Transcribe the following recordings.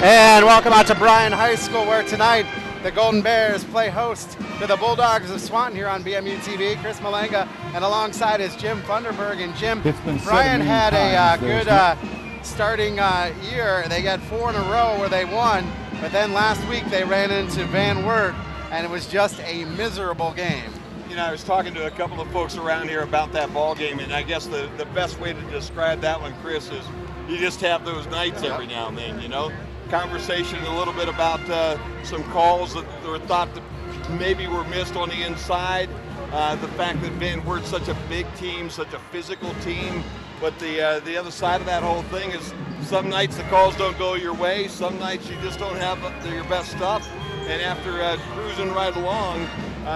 And welcome out to Bryan High School, where tonight the Golden Bears play host to the Bulldogs of Swanton here on BMU TV. Chris Malenga, and alongside is Jim Funderburg. And Jim, Bryan had a good starting year. They got 4 in a row where they won, but then last week they ran into Van Wert, and it was just a miserable game. You know, I was talking to a couple of folks around here about that ball game, and I guess the best way to describe that one, Chris, is you just have those nights every now and then, you know? Conversation a little bit about some calls that were thought that maybe were missed on the inside. The fact that Van Wert's such a big team, such a physical team, but the other side of that whole thing is some nights the calls don't go your way, some nights you just don't have your best stuff, and after cruising right along,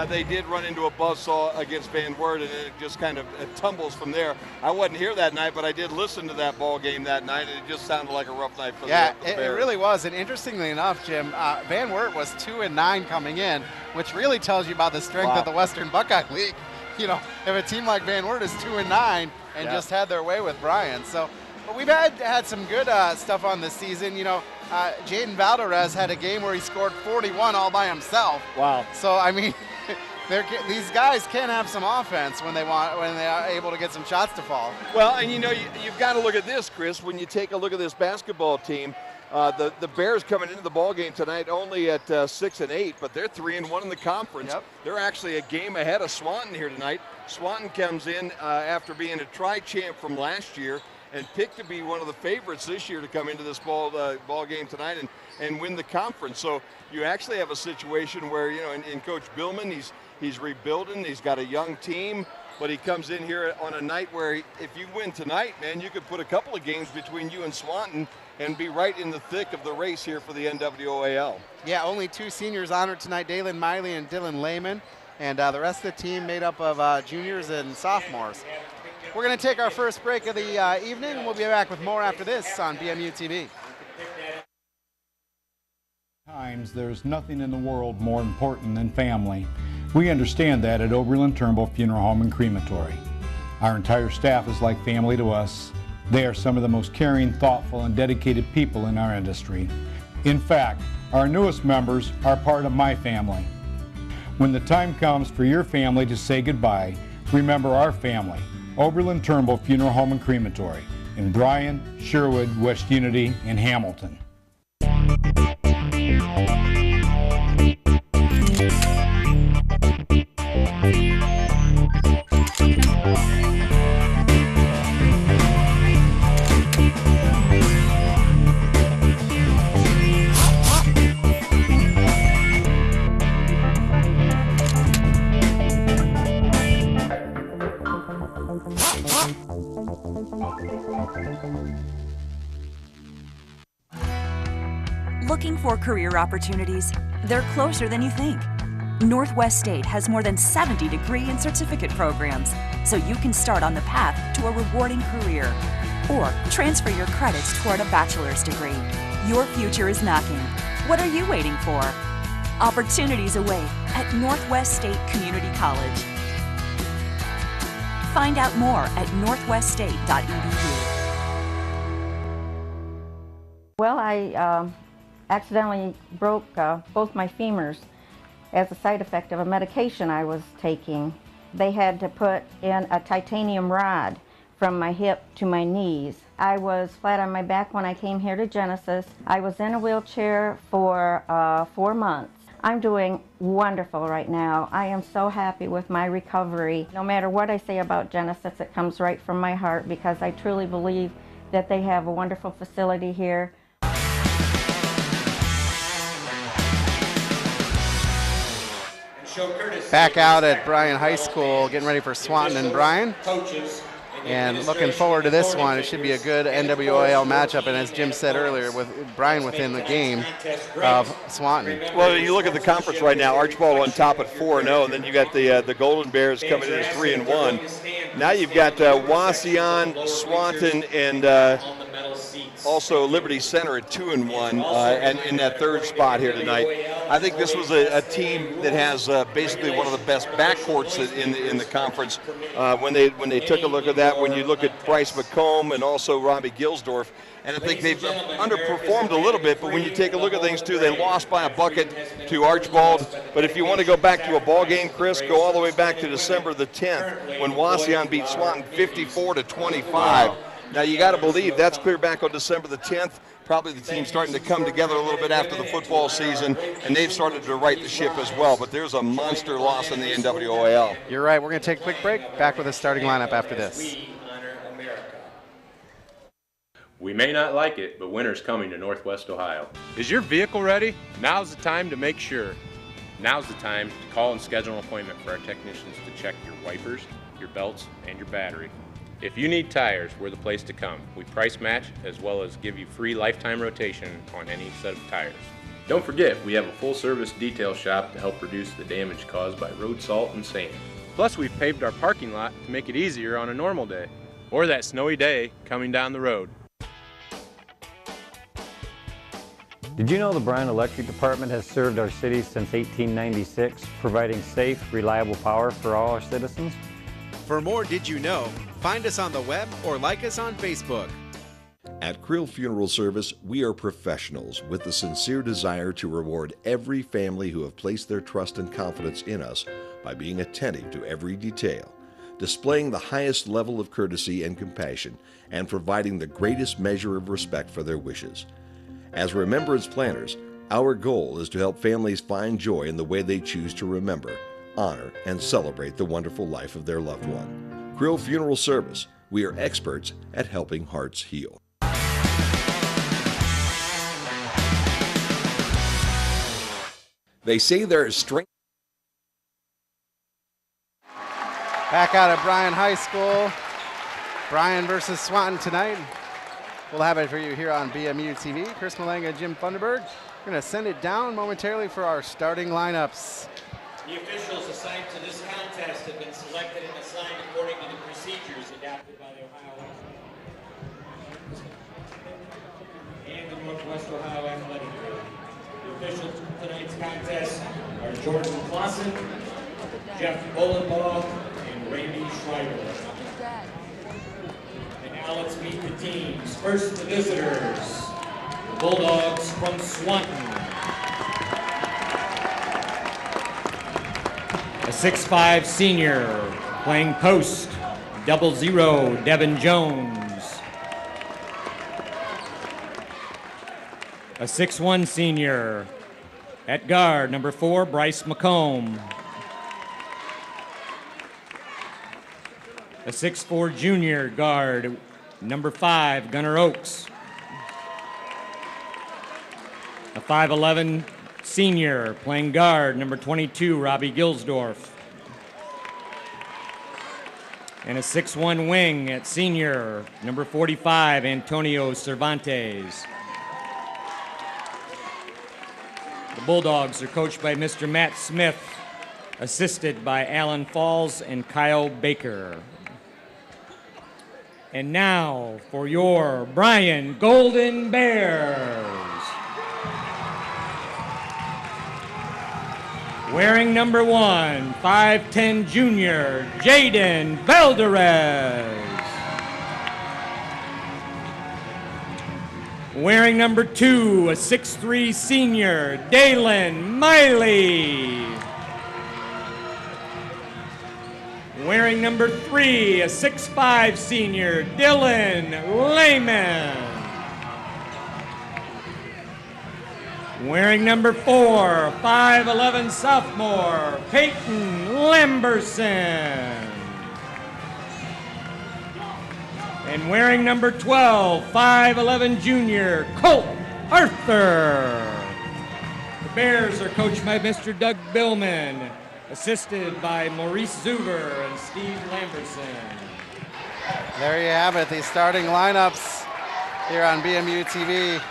they did run into a buzzsaw against Van Wert, and it just kind of tumbles from there. I wasn't here that night, but I did listen to that ball game that night, and it just sounded like a rough night for the Bears. Yeah, it really was. And interestingly enough, Jim, Van Wert was 2-9 coming in, which really tells you about the strength of the Western Buckeye League. You know, if a team like Van Wert is 2-9 and just had their way with Bryan. So, but we've had some good stuff on this season. You know, Jaden Valdez had a game where he scored 41 all by himself. Wow. So I mean, these guys can have some offense when they are able to get some shots to fall. Well, and you know, you've got to look at this, Chris. When you take a look at this basketball team, the Bears coming into the ball game tonight only at 6-8, but they're 3-1 in the conference. Yep. They're actually a game ahead of Swanton here tonight. Swanton comes in after being a tri-champ from last year and picked to be one of the favorites this year to come into this ball game tonight and win the conference. So you actually have a situation where, you know, in Coach Billman, he's rebuilding. He's got a young team, but he comes in here on a night where if you win tonight, man, you could put a couple of games between you and Swanton and be right in the thick of the race here for the NWOAL. Yeah, only 2 seniors honored tonight, Dalen Miley and Dylan Lehman, and the rest of the team made up of juniors and sophomores. We're going to take our first break of the evening, and we'll be back with more after this on BMU TV. Times there's nothing in the world more important than family. We understand that at Oberlin Turnbull Funeral Home and Crematory. Our entire staff is like family to us. They are some of the most caring, thoughtful, and dedicated people in our industry. In fact, our newest members are part of my family. When the time comes for your family to say goodbye, remember our family, Oberlin Turnbull Funeral Home and Crematory in Bryan, Sherwood, West Unity, and Hamilton. Looking for career opportunities? They're closer than you think. Northwest State has more than 70 degree and certificate programs, so you can start on the path to a rewarding career or transfer your credits toward a bachelor's degree. Your future is knocking. What are you waiting for? Opportunities await at Northwest State Community College. Find out more at northweststate.edu. Well, I accidentally broke both my femurs as a side effect of a medication I was taking. They had to put in a titanium rod from my hip to my knees. I was flat on my back when I came here to Genesis. I was in a wheelchair for 4 months. I'm doing wonderful right now. I am so happy with my recovery. No matter what I say about Genesis, it comes right from my heart because I truly believe that they have a wonderful facility here. Back out at Bryan High School, getting ready for Swanton and Bryan. And looking forward to this one. It should be a good NWOAL matchup, and as Jim said earlier, with Bryan within the game of Swanton. Well, you look at the conference right now, Archibald on top at 4-0, and then you got the Golden Bears coming in at 3-1. Now you've got Wauseon, Swanton, and also Liberty Center at 2-1, and in that third spot here tonight. I think this was a team that has basically one of the best backcourts in the conference. When they took a look at that, when you look at Bryce McComb and also Robbie Gilsdorf, and I think they've underperformed a little bit, but when you take a look at things too, they lost by a bucket to Archibald. But if you want to go back to a ball game, Chris, go all the way back to December the 10th when Wauseon beat Swanton 54-25. Now you got to believe that's clear back on December the 10th. Probably the team's starting to come together a little bit after the football season, and they've started to right the ship as well. But there's a monster loss in the NWOAL. You're right. We're going to take a quick break. Back with a starting lineup after this. We may not like it, but winter's coming to Northwest Ohio. Is your vehicle ready? Now's the time to make sure. Now's the time to call and schedule an appointment for our technicians to check your wipers, your belts, and your battery. If you need tires, we're the place to come. We price match as well as give you free lifetime rotation on any set of tires. Don't forget, we have a full-service detail shop to help reduce the damage caused by road salt and sand. Plus, we've paved our parking lot to make it easier on a normal day, or that snowy day coming down the road. Did you know the Bryan Electric Department has served our city since 1896, providing safe, reliable power for all our citizens? For more Did You Know, find us on the web or like us on Facebook. At Creel Funeral Service, we are professionals with the sincere desire to reward every family who have placed their trust and confidence in us by being attentive to every detail, displaying the highest level of courtesy and compassion, and providing the greatest measure of respect for their wishes. As remembrance planners, our goal is to help families find joy in the way they choose to remember, honor, and celebrate the wonderful life of their loved one. Creel Funeral Service, we are experts at helping hearts heal. They say there is strength. Back out at Bryan High School. Bryan versus Swanton tonight. We'll have it for you here on BMU TV. Chris Malanga, Jim Funderburg. We're going to send it down momentarily for our starting lineups. The officials assigned to this contest have been selected and assigned according to the procedures adopted by the Ohio and the Northwest Ohio Athletic Group. The officials for tonight's contest are Jordan Clausen, Jeff Bolenbaugh, and Randy Schreiber. Now let's meet the teams. First, the visitors, the Bulldogs from Swanton. A 6'5" senior playing post, 00, Devin Jones. A 6'1" senior at guard, number 4, Bryce McComb. A 6'4" junior guard, number 5, Gunnar Oakes. A 5'11" senior playing guard, number 22, Robbie Gilsdorf. And a 6'1" wing at senior, number 45, Antonio Cervantes. The Bulldogs are coached by Mr. Matt Smith, assisted by Alan Falls and Kyle Baker. And now for your Bryan Golden Bears. Wearing number 1, 5'10" junior, Jaden Valderez. Wearing number 2, a 6'3" senior, Dalen Miley. Wearing number 3, a 6'5" senior, Dylan Lehman. Wearing number 4, 5'11" sophomore, Peyton Lamberson. And wearing number 12, 5'11" junior, Colt Arthur. The Bears are coached by Mr. Doug Billman, assisted by Maurice Zuber and Steve Lamberson. There you have it, the starting lineups here on BMU TV.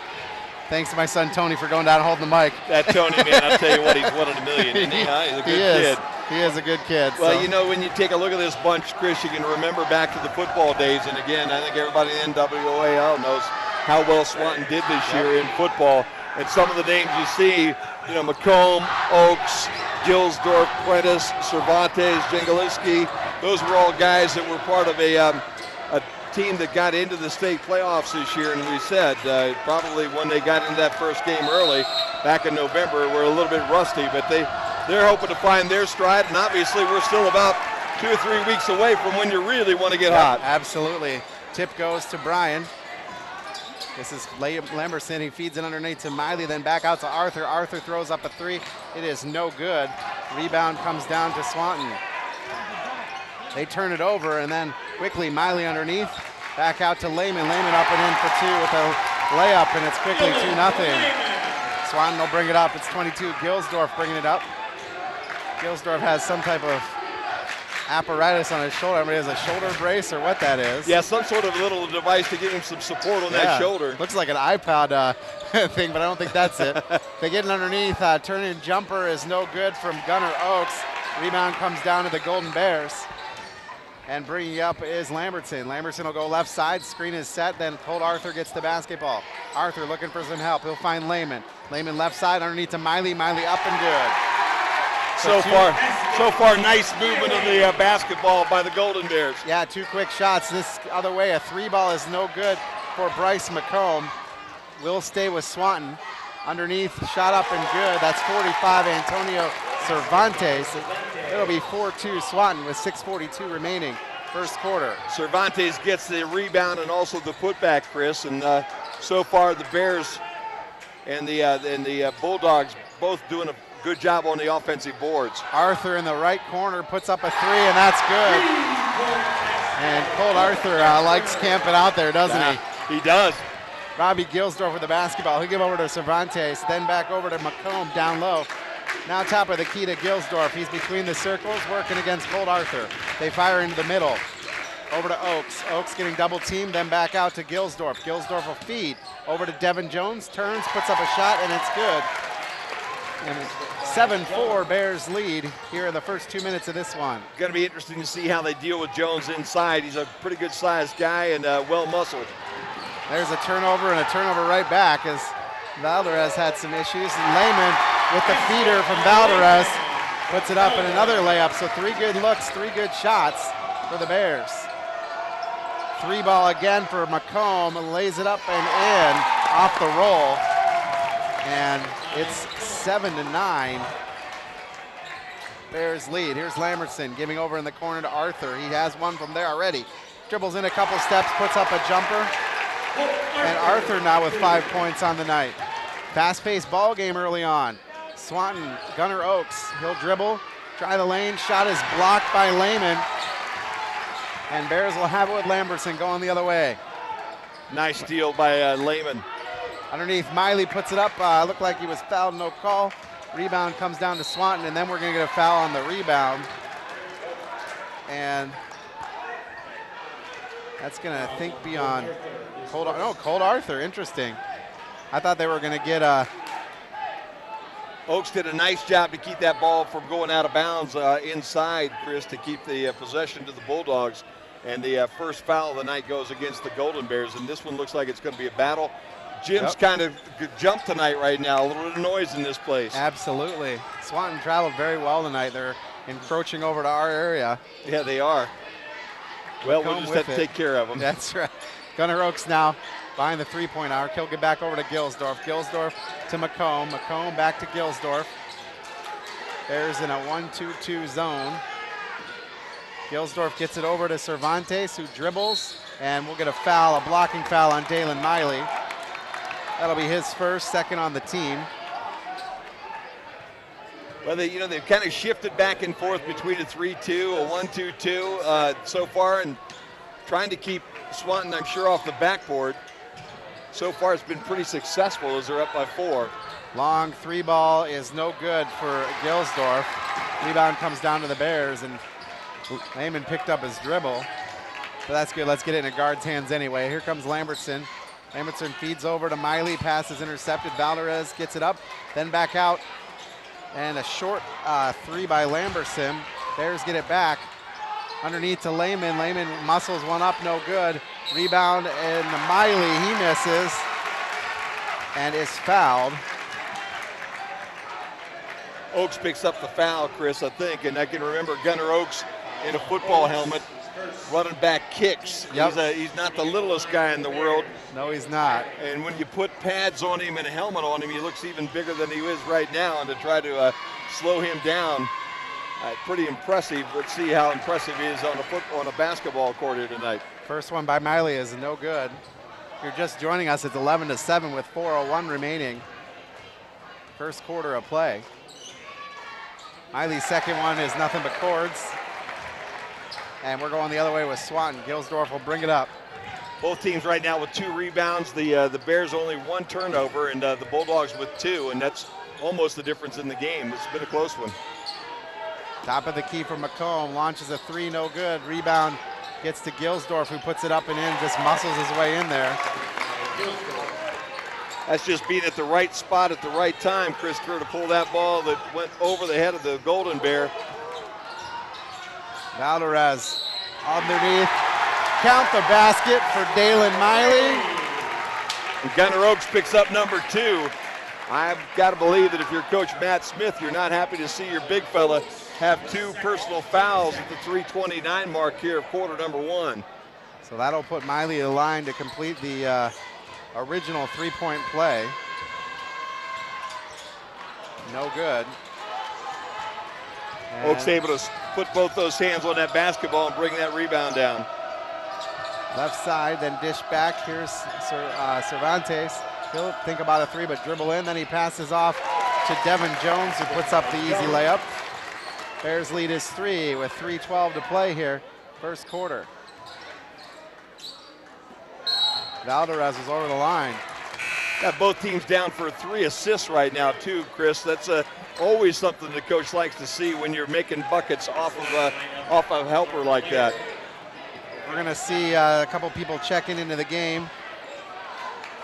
Thanks to my son Tony for going down and holding the mic. That Tony, man, I'll tell you what, he's one in a million, isn't he? He's a good kid. He is a good kid. Well, so. you know, when you take a look at this bunch, Chris, you can remember back to the football days. And again, I think everybody in NWOAL knows how well Swanton did this year in football. And some of the names you see, you know, McComb, Oaks, Gilsdorf, Prentice, Cervantes, Jingaliski, those were all guys that were part of a team that got into the state playoffs this year. And we said probably when they got into that first game early back in November, we're a little bit rusty, but they're hoping to find their stride. And obviously we're still about 2 or 3 weeks away from when you really want to get hot. Absolutely. Tip goes to Bryan. This is Lamberson. He feeds it underneath to Miley, then back out to Arthur. Arthur throws up a three. It is no good. Rebound comes down to Swanton. They turn it over, and then quickly Miley underneath. Back out to Lehman. Lehman up and in for two with a layup, and it's quickly 2-0. Swanton will bring it up. It's 22. Gilsdorf bringing it up. Gilsdorf has some type of apparatus on his shoulder. I mean, is a shoulder brace or what that is? Yeah, some sort of little device to give him some support on that shoulder. Looks like an iPod thing, but I don't think that's it. They get it underneath. Turn-in jumper is no good from Gunnar Oaks. Rebound comes down to the Golden Bears. And bringing up is Lambertson. Lambertson will go left side. Screen is set. Then Colt Arthur gets the basketball. Arthur looking for some help. He'll find Lehman. Lehman left side underneath to Miley. Miley up and good. So far, nice movement of the basketball by the Golden Bears. Yeah, 2 quick shots. This other way, a 3-ball is no good for Bryce McComb. Will stay with Swanton. Underneath, shot up and good. That's 45, Antonio Cervantes. It'll be 4-2 Swanton with 6:42 remaining, first quarter. Cervantes gets the rebound and also the putback, Chris. And so far, the Bears and the Bulldogs both doing a good job on the offensive boards. Arthur in the right corner puts up a three, and that's good. And Colt Arthur likes camping out there, doesn't he? He does. Robbie Gilsdorf with the basketball. He'll give over to Cervantes, then back over to McComb down low. Now top of the key to Gilsdorf. He's between the circles, working against Colt Arthur. They fire into the middle. Over to Oaks. Oaks getting double teamed, then back out to Gilsdorf. Gilsdorf will feed. Over to Devin Jones, turns, puts up a shot, and it's good. And 7-4 Bears lead here in the first 2 minutes of this one. Going to be interesting to see how they deal with Jones inside. He's a pretty good sized guy and well-muscled. There's a turnover and a turnover right back as Valderez had some issues. And Lehman with the feeder from Valderez puts it up in another layup. So 3 good looks, 3 good shots for the Bears. 3-ball again for McComb, lays it up and in off the roll. And it's 7-9. Bears lead. Here's Lambertson giving over in the corner to Arthur. He has one from there already. Dribbles in a couple steps, puts up a jumper. And Arthur now with 5 points on the night. Fast-paced ball game early on. Swanton, Gunnar Oaks, he'll dribble, try the lane, shot is blocked by Lehman. And Bears will have it with Lambertson going the other way. Nice steal by Lehman. Underneath, Miley puts it up. Looked like he was fouled, no call. Rebound comes down to Swanton, and then we're going to get a foul on the rebound. And that's going to, I think, be on Colt Arthur. Interesting. I thought they were going to get a... Oaks did a nice job to keep that ball from going out of bounds inside, Chris, to keep the possession to the Bulldogs. And the first foul of the night goes against the Golden Bears, and this one looks like it's going to be a battle. Jim's kind of jumped tonight right now, a little bit of noise in this place. Absolutely. Swanton traveled very well tonight. They're encroaching over to our area. Yeah, they are. Well, we'll just have to take care of them. That's right. Gunnar Oaks now behind the three-point arc. He'll get back over to Gilsdorf. Gilsdorf to McComb. McComb back to Gilsdorf. Bears in a 1-2-2 zone. Gilsdorf gets it over to Cervantes, who dribbles, and we'll get a foul, a blocking foul on Dalen Miley. That'll be his first, second on the team. Well, they've kind of shifted back and forth between a 3-2, a 1-2-2 so far, and trying to keep Swanton, I'm sure, off the backboard. So far, it's been pretty successful as they're up by 4. Long 3-ball is no good for Gilsdorf. Rebound comes down to the Bears, and Lehman picked up his dribble. But that's good. Let's get it in a guard's hands anyway. Here comes Lambertson. Lambertson feeds over to Miley. Pass is intercepted. Valderez gets it up, then back out. And a short 3 by Lambertson. Bears get it back. Underneath to Lehman. Lehman muscles one up, no good. Rebound, and Miley, he misses. and is fouled. Oaks picks up the foul, Chris, I think, and I can remember Gunnar Oaks in a football helmet running back kicks. Yep. He's not the littlest guy in the world. No, he's not. And when you put pads on him and a helmet on him, he looks even bigger than he is right now. And to try to slow him down, pretty impressive. Let's see how impressive he is on a basketball court here tonight. First one by Miley is no good. If you're just joining us, it's 11-7 with 4:01 remaining. First quarter of play. Miley's second one is nothing but cords. And we're going the other way with Swanton. Gilsdorf will bring it up. Both teams right now with 2 rebounds. The Bears only 1 turnover, and the Bulldogs with 2, and that's almost the difference in the game. It's been a close one. Top of the key for McComb, launches a 3, no good. Rebound gets to Gilsdorf, who puts it up and in, just muscles his way in there. That's just being at the right spot at the right time, Chris Kerr, to pull that ball that went over the head of the Golden Bear. Valdez underneath. Count the basket for Dalen Miley. And Gunnar Oaks picks up number 2. I've got to believe that if you're Coach Matt Smith, you're not happy to see your big fella have 2 personal fouls at the 3:29 mark here of quarter number 1. So that'll put Miley in the line to complete the original 3-point play. No good. And Oaks able to put both those hands on that basketball and bring that rebound down. left side, then dish back. Here's Cervantes. He'll think about a 3, but dribble in. Then he passes off to Devin Jones, who puts up the easy layup. Bears lead is 3 with 3:12 to play here, first quarter. Valdez is over the line. Got both teams down for 3 assists right now too, Chris. That's always something the coach likes to see when you're making buckets off of a helper like that. We're gonna see a couple people checking into the game.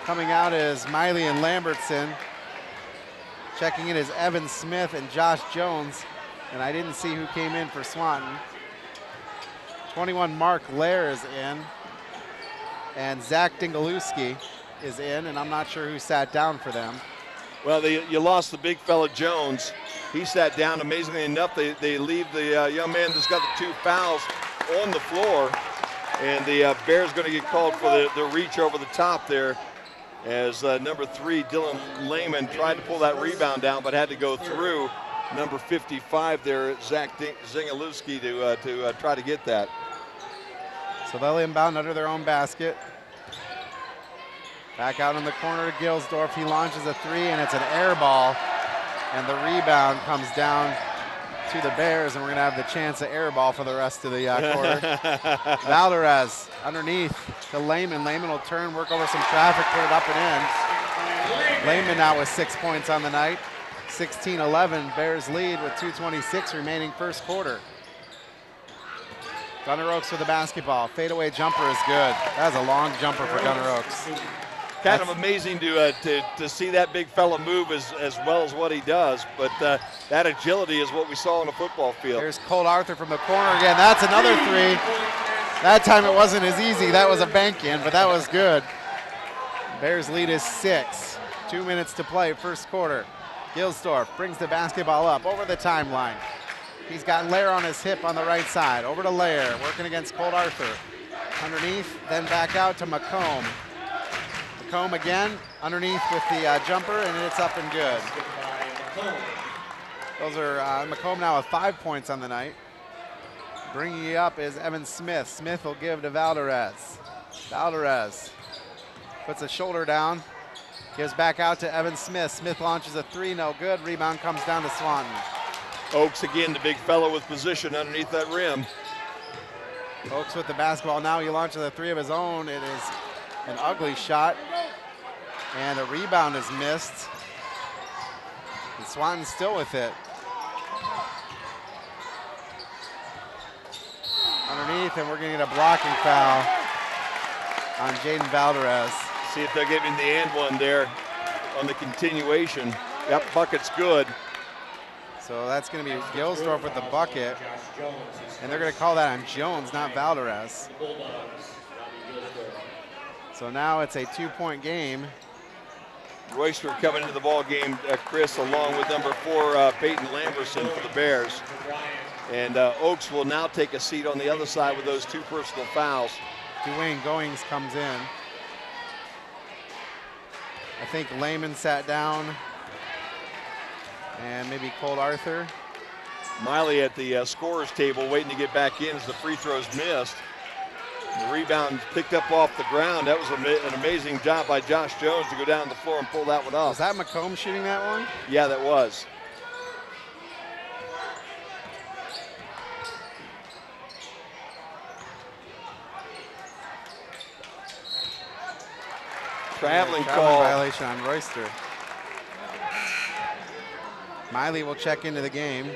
Coming out is Miley and Lambertson. Checking in is Evan Smith and Josh Jones. And I didn't see who came in for Swanton. 21 Mark Lair is in. And Zach Dingalewski is in, and I'm not sure who sat down for them. Well, you lost the big fella Jones. He sat down. Amazingly enough, they leave the young man that's got the 2 fouls on the floor. And the Bears going to get called for the reach over the top there, as number 3, Dylan Lehman, tried to pull that rebound down, but had to go through number 55 there, Zach Zingalewski, to try to get that. So they'll inbound under their own basket. Back out in the corner to Gilsdorf. He launches a 3, and it's an air ball. And the rebound comes down to the Bears, and we're going to have the chance of air ball for the rest of the quarter. Valdez underneath to Lehman. Lehman will turn, work over some traffic, put it up and in. Lehman now with 6 points on the night. 16-11, Bears lead with 2:26 remaining first quarter. Gunnar Oaks with the basketball. Fadeaway jumper is good. That was a long jumper for Gunnar Oaks. Kind of amazing to see that big fella move as well as what he does, but that agility is what we saw on the football field. Here's Colt Arthur from the corner again. That's another 3. That time it wasn't as easy. That was a bank in, but that was good. Bears lead is 6. 2 minutes to play, first quarter. Gilsdorf brings the basketball up over the timeline. He's got Lair on his hip on the right side. Over to Lair, working against Colt Arthur. Underneath, then back out to McComb. McComb again, underneath with the jumper, and it's up and good. Those are McComb now with 5 points on the night. Bringing you up is Evan Smith. Smith will give to Valdez. Valdez puts a shoulder down. Gives back out to Evan Smith. Smith launches a 3, no good. Rebound comes down to Swanton. Oaks again, the big fellow with position underneath that rim. Oaks with the basketball now. He launches a 3 of his own. It is an ugly shot. And a rebound is missed. And Swanton's still with it. Underneath, and we're going to get a blocking foul on Jaden Valdez. See if they're giving the and one there on the continuation. Yep, bucket's good. So that's going to be Gilsdorf with the bucket. And they're going to call that on Jones, not Valdez. So now it's a 2-point game. Royster coming into the ball game, Chris, along with number 4, Peyton Lamberson for the Bears. And Oaks will now take a seat on the other side with those 2 personal fouls. Dwayne Goings comes in. I think Lehman sat down, and maybe Colt Arthur. Miley at the scorer's table waiting to get back in as the free throws missed. The rebound picked up off the ground. That was an amazing job by Josh Jones to go down the floor and pull that one off. Was that McComb shooting that one? Yeah, that was. Traveling call. Violation on Royster. Miley will check into the game.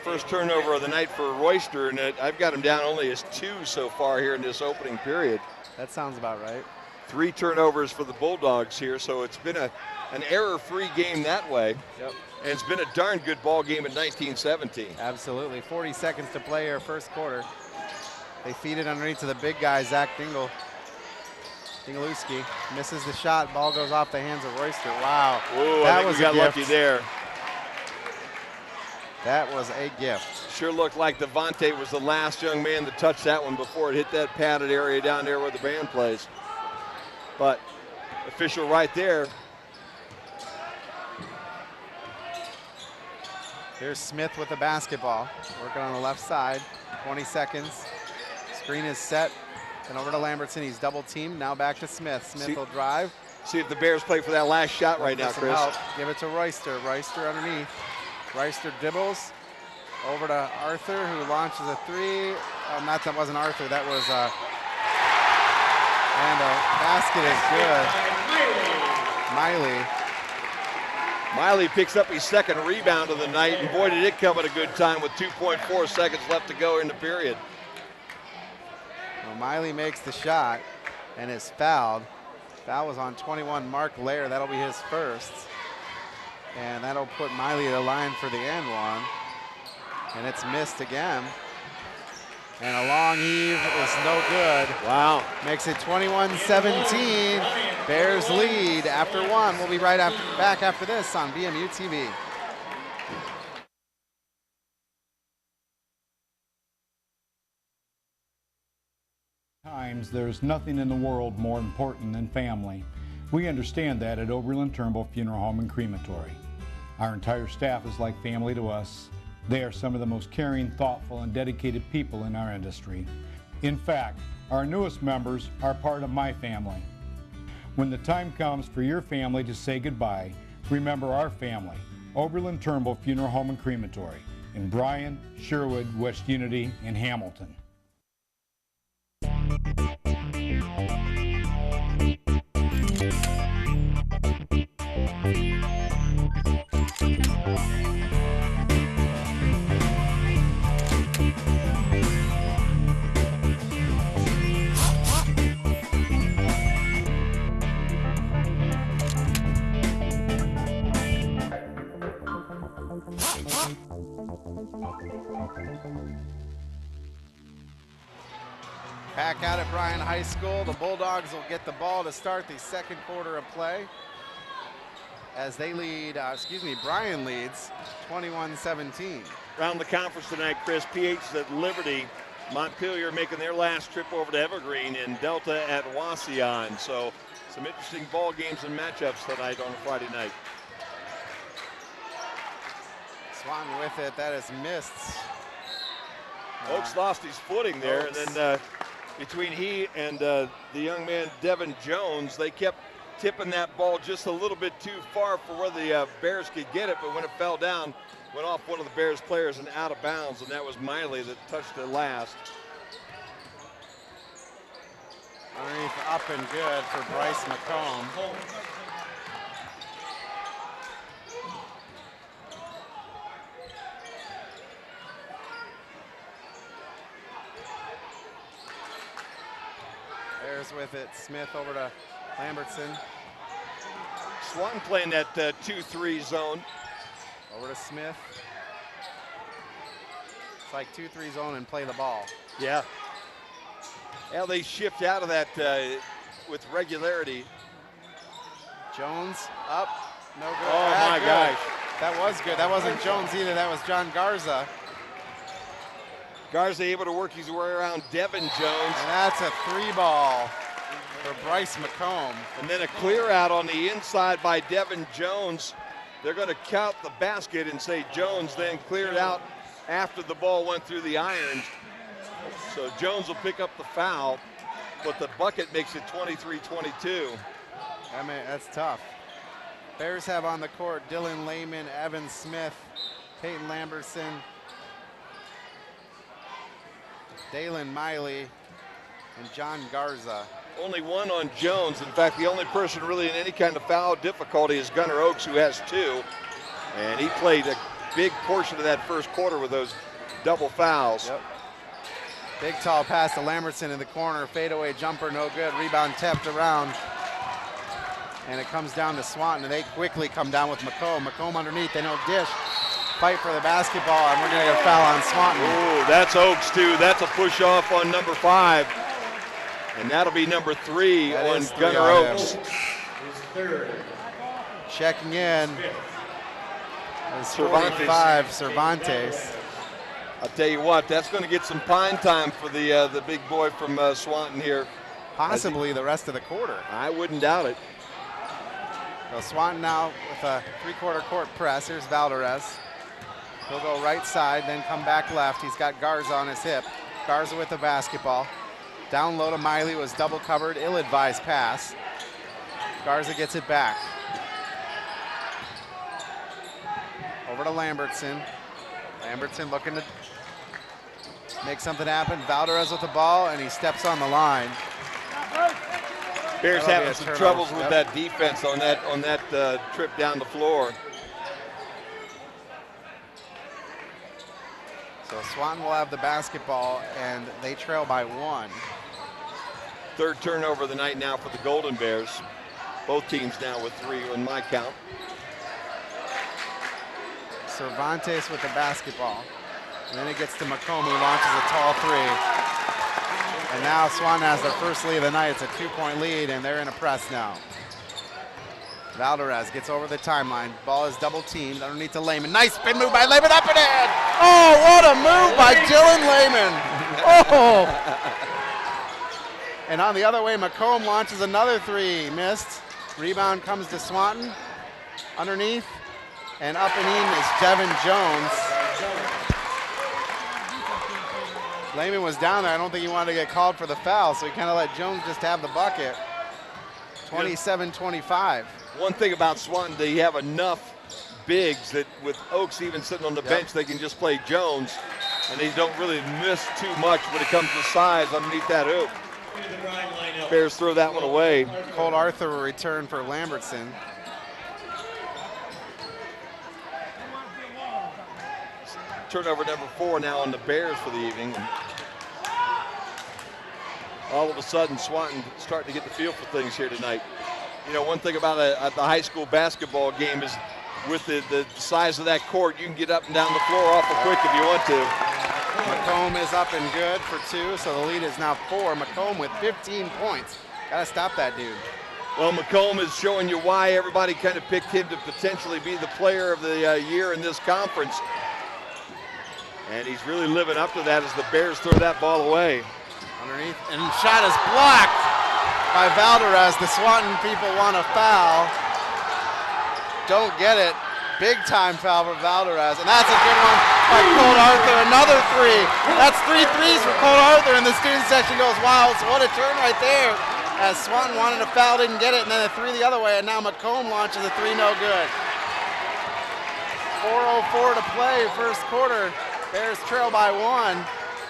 First turnover of the night for Royster, and I've got him down only as 2 so far here in this opening period. That sounds about right. 3 turnovers for the Bulldogs here, so it's been an error-free game that way. Yep. And it's been a darn good ball game in 1917. Absolutely. 40 seconds to play here, first quarter. They feed it underneath to the big guy, Zach Dingalewski. Misses the shot. Ball goes off the hands of Royster. Wow. Ooh, that I think was we got a gift. lucky there. That was a gift. Sure looked like Devontae was the last young man to touch that one before it hit that padded area down there where the band plays. But official right there. Here's Smith with the basketball. Working on the left side. 20 seconds. Screen is set. And over to Lambertson. He's double teamed. Now back to Smith. Smith will drive. See if the Bears play for that last shot right now, Chris. Help. Give it to Royster. Royster underneath. Royster dribbles over to Arthur, who launches a 3. That wasn't Arthur. That was and a basket is good. Miley picks up his second rebound of the night, and boy, did it come at a good time with 2.4 seconds left to go in the period. Well, Miley makes the shot and is fouled. Foul was on 21, Mark Lair. That'll be his first. And that'll put Miley at the line for the and one. And it's missed again. And a long heave is no good. Wow. Makes it 21-17. Bears lead after 1. We'll be back after this on BMU TV. Times there's nothing in the world more important than family. We understand that at Oberlin Turnbull Funeral Home and Crematory. Our entire staff is like family to us. They are some of the most caring, thoughtful, and dedicated people in our industry. In fact, our newest members are part of my family. When the time comes for your family to say goodbye, remember our family, Oberlin Turnbull Funeral Home and Crematory, in Bryan, Sherwood, West Unity, and Hamilton. Back out at Bryan High School. The Bulldogs will get the ball to start the second quarter of play. As they lead, Bryan leads 21-17. Around the conference tonight, Chris, PH is at Liberty. Montpelier making their last trip over to Evergreen, and Delta at Wauseon. So some interesting ball games and matchups tonight on a Friday night. Swanton with it. That is missed. Oaks lost his footing there, Oaks. and then between he and the young man Devin Jones, they kept tipping that ball just a little bit too far for where the Bears could get it, but when it fell down, went off one of the Bears players and out of bounds, and that was Miley that touched it last. Underneath up and good for Bryce McComb. Bears with it. Smith over to Lambertson. Swanton playing that 2-3 zone. Over to Smith. It's like 2-3 zone and play the ball. Yeah. Well, they shift out of that with regularity. Jones up, no good. Oh my gosh. That was good. That wasn't Jones either. That was John Garza. Garza able to work his way around Devin Jones. And that's a 3-ball for Bryce McComb. And then a clear out on the inside by Devin Jones. They're going to count the basket and say Jones then cleared out after the ball went through the irons. So Jones will pick up the foul, but the bucket makes it 23-22. I mean, that's tough. Bears have on the court Dylan Lehman, Evan Smith, Peyton Lambertson, Dalen Miley, and John Garza. Only one on Jones. In fact, the only person really in any kind of foul difficulty is Gunnar Oaks, who has 2. And he played a big portion of that first quarter with those double fouls. Yep. Big tall pass to Lambertson in the corner. Fadeaway jumper, no good. Rebound tapped around. And it comes down to Swanton, and they quickly come down with McComb. McComb underneath, they know dish. Fight for the basketball, and we're going to get a foul on Swanton. Ooh, that's Oaks, too. That's a push off on number 5. And that'll be number 3 on Gunnar Oaks. Checking in is 45, Cervantes. I'll tell you what, that's going to get some pine time for the big boy from Swanton here. Possibly the rest of the quarter. I wouldn't doubt it. So Swanton now with a 3/4 court press. Here's Valdez. He'll go right side, then come back left. He's got Garza on his hip. Garza with the basketball. Down low to Miley, was double covered, ill-advised pass. Garza gets it back. Over to Lambertson. Lambertson looking to make something happen. Valdez with the ball, and he steps on the line. Bears having some troubles with that defense on that trip down the floor. So Swanton will have the basketball, and they trail by 1. Third turnover of the night now for the Golden Bears. Both teams now with 3 on my count. Cervantes with the basketball. And then it gets to McComb, who launches a tall 3. And now Swanton has their first lead of the night. It's a 2-point lead, and they're in a press now. Valdez gets over the timeline. Ball is double teamed underneath to Lehman. Nice spin move by Lehman, up and in. Oh, what a move by Dylan Lehman. Oh. And on the other way, McComb launches another 3. Missed. Rebound comes to Swanton. Underneath. And up and in is Devin Jones. Lehman was down there. I don't think he wanted to get called for the foul, so he kind of let Jones just have the bucket. 27-25. One thing about Swanton, they have enough bigs that with Oaks even sitting on the bench, they can just play Jones, and they don't really miss too much when it comes to size underneath that hoop. Bears throw that one away. Colt Arthur will return for Lambertson. Turnover number 4 now on the Bears for the evening. And all of a sudden, Swanton starting to get the feel for things here tonight. You know, one thing about the high school basketball game is with the size of that court, you can get up and down the floor awful quick if you want to. McComb is up and good for 2, so the lead is now 4. McComb with 15 points. Got to stop that dude. Well, McComb is showing you why everybody kind of picked him to potentially be the player of the year in this conference. And he's really living up to that as the Bears throw that ball away. Underneath, and shot is blocked by Valdez. The Swanton people want a foul. Don't get it. Big time foul for Valdez. And that's a good one by Colt Arthur. Another 3. That's 3 threes for Colt Arthur, and the student section goes, wow, so what a turn right there. As Swanton wanted a foul, didn't get it, and then a 3 the other way, and now McComb launches a 3, no good. 4:04 to play, first quarter. Bears trail by 1.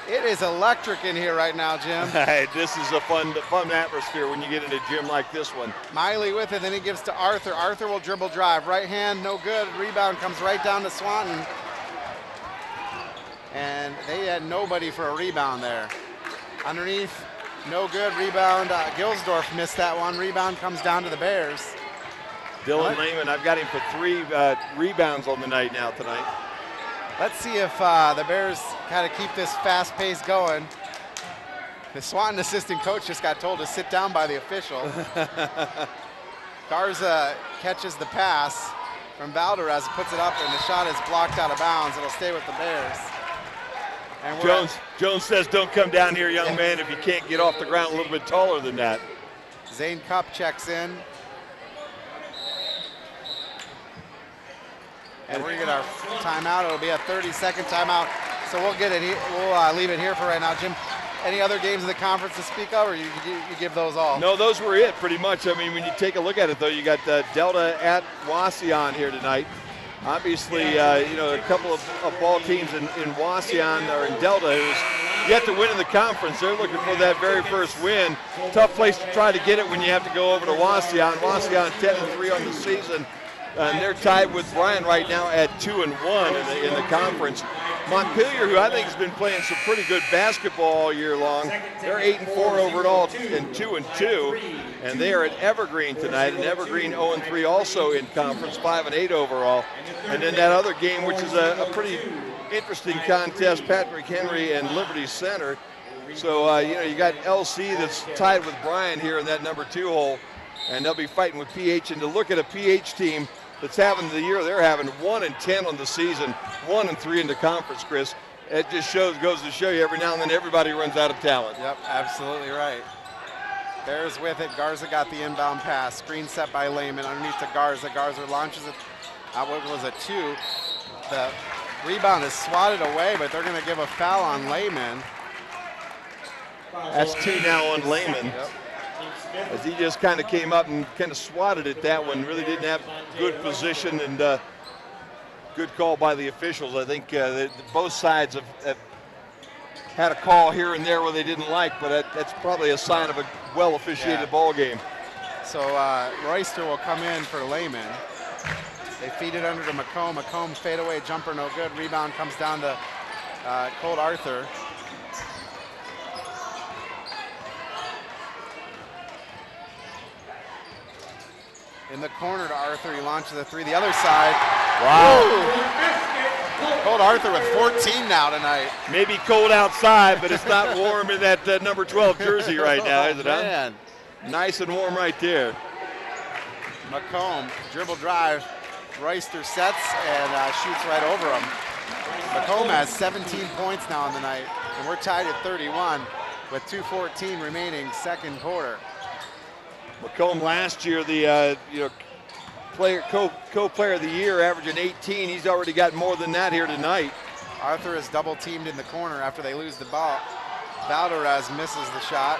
It is electric in here right now, Jim. This is a fun atmosphere when you get in a gym like this one. Miley with it, then he gives to Arthur. Arthur will dribble drive. Right hand, no good. Rebound comes right down to Swanton. And they had nobody for a rebound there. Underneath, no good. Rebound, Gilsdorf missed that one. Rebound comes down to the Bears. Dylan Lehman, I've got him for 3 rebounds on the night now tonight. Let's see if the Bears kind of keep this fast pace going. The Swanton assistant coach just got told to sit down by the official. Garza catches the pass from Valdez, puts it up, and the shot is blocked out of bounds. It'll stay with the Bears. And Jones says, don't come down here, young man, if you can't get off the ground a little bit taller than that. Zane Cup checks in. And we're gonna get our timeout. It'll be a 30-second timeout. So we'll get it here. We'll leave it here for right now. Jim, any other games in the conference to speak of, or you give those all? No, those were it pretty much. I mean, when you take a look at it, though, you got Delta at Wauseon here tonight. Obviously, a couple of ball teams in Wauseon or in Delta who's yet to win in the conference. They're looking for that very first win. Tough place to try to get it when you have to go over to Wauseon. Wauseon 10-3 on the season. And they're tied with Bryan right now at 2-1 in the conference. Montpelier, who I think has been playing some pretty good basketball all year long, they're 8-4 overall and 2-2, and they are at Evergreen tonight. And Evergreen 0-3 also in conference, 5-8 overall. And then that other game, which is a pretty interesting contest, Patrick Henry and Liberty Center. So you got LC that's tied with Bryan here in that number 2 hole, and they'll be fighting with PH. And to look at a PH team that's having the year they're having, 1-10 on the season, 1-3 in the conference, Chris. It just goes to show you every now and then everybody runs out of talent. Yep, absolutely right. Bears with it. Garza got the inbound pass. Screen set by Lehman underneath to Garza. Garza launches it. What was a 2? The rebound is swatted away, but they're going to give a foul on Lehman. That's 2 now on Lehman. Yep. As he just kind of came up and kind of swatted at that one. Really didn't have good position, and good call by the officials. I think both sides have had a call here and there where they didn't like, but that's probably a sign of a well-officiated ball game. So Royster will come in for Lehman. They feed it under to McComb. McComb fadeaway jumper, no good. Rebound comes down to Colt Arthur. In the corner to Arthur, he launches a 3. The other side. Wow. Colt Arthur with 14 now tonight. Maybe cold outside, but it's not warm in that number 12 jersey right now, is it? Man. Huh? Nice and warm right there. McComb, dribble drive. Royster sets and shoots right over him. McComb has 17 points now on the night, and we're tied at 31 with 2:14 remaining, second quarter. McComb last year, the co-player of the year, averaging 18. He's already got more than that here tonight. Arthur is double teamed in the corner after they lose the ball. Valdez misses the shot.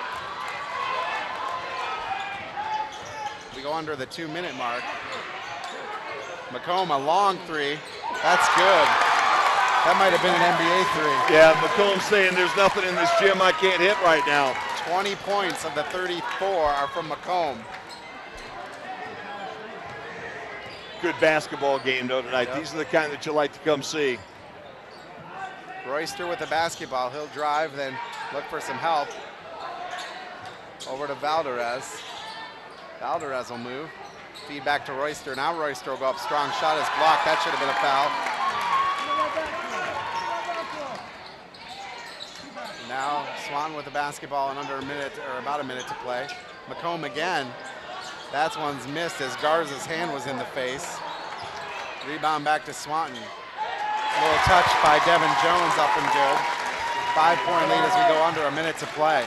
We go under the 2-minute mark. McComb, a long 3. That's good. That might have been an NBA 3. Yeah, McComb saying there's nothing in this gym I can't hit right now. 20 points of the 34 are from McComb. Good basketball game, though, tonight. Yep. These are the kind that you like to come see. Royster with the basketball. He'll drive, then look for some help. Over to Valdez. Valdez will move. Feed back to Royster. Now Royster will go up strong. Shot is blocked. That should have been a foul. Now Swanton with the basketball and under a minute, or about a minute to play. McComb again. That one's missed as Garza's hand was in the face. Rebound back to Swanton. A little touch by Devin Jones, up and good. 5-point lead as we go under a minute to play.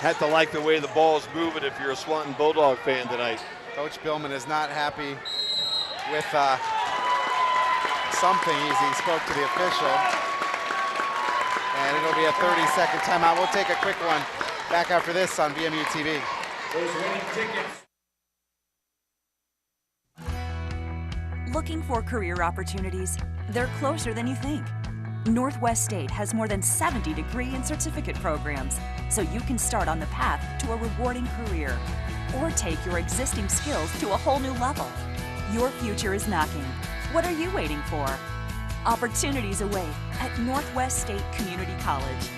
Had to like the way the ball's moving if you're a Swanton Bulldog fan tonight. Coach Billman is not happy with something. He spoke to the official. And it'll be a 30-second timeout. We'll take a quick one back after this on BMU TV. Those winning tickets. Looking for career opportunities? They're closer than you think. Northwest State has more than 70 degree and certificate programs, so you can start on the path to a rewarding career or take your existing skills to a whole new level. Your future is knocking. What are you waiting for? Opportunities await at Northwest State Community College.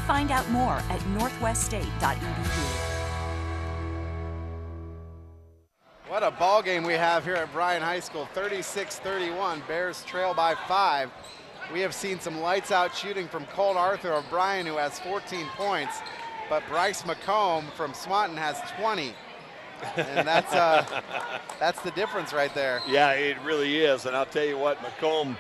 Find out more at northweststate.edu. What a ball game we have here at Bryan High School. 36-31. Bears trail by 5. We have seen some lights out shooting from Colt Arthur of Bryan, who has 14 points, but Bryce McComb from Swanton has 20. And that's the difference right there. Yeah, it really is. And I'll tell you what, McComb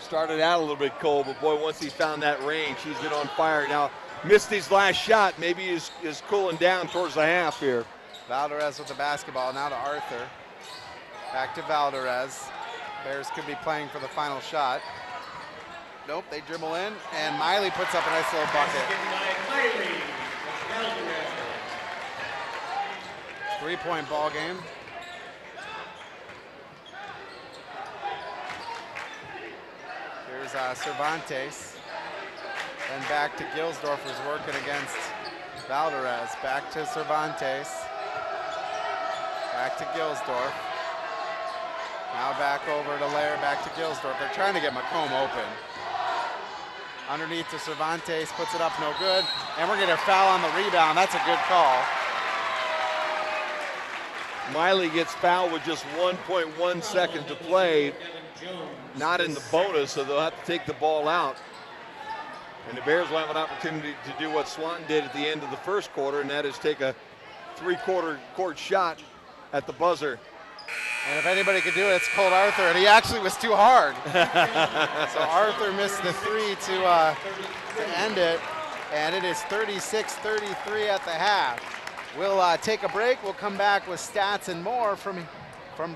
started out a little bit cold, but boy, once he found that range, he's been on fire. Now, missed his last shot. Maybe he's cooling down towards the half here. Valdez with the basketball, now to Arthur. Back to Valdez. Bears could be playing for the final shot. Nope, they dribble in, and Miley puts up a nice little bucket. 3-point ball game. Here's Cervantes. Then back to Gilsdorf, who's working against Valdez. Back to Cervantes. Back to Gilsdorf. Now back over to Lair, back to Gilsdorf. They're trying to get McComb open. Underneath to Cervantes, puts it up, no good. And we're gonna foul on the rebound. That's a good call. Miley gets fouled with just 1.1 second to play. Not in the bonus, so they'll have to take the ball out. And the Bears will have an opportunity to do what Swanton did at the end of the first quarter, and that is take a three-quarter court shot at the buzzer. And if anybody could do it, it's Colt Arthur, and he actually was too hard. So Arthur missed the three to end it, and it is 36-33 at the half. We'll take a break. We'll come back with stats and more from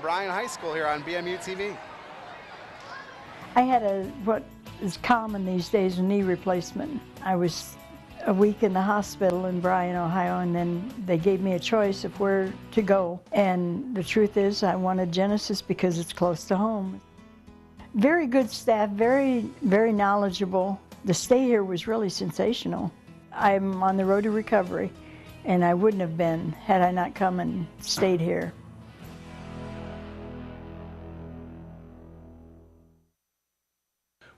Bryan High School here on BMU TV. I had what is common these days, a knee replacement. I was a week in the hospital in Bryan, Ohio, and then they gave me a choice of where to go. And the truth is, I wanted Genesis because it's close to home. Very good staff, very, very knowledgeable. The stay here was really sensational. I'm on the road to recovery, and I wouldn't have been had I not come and stayed here.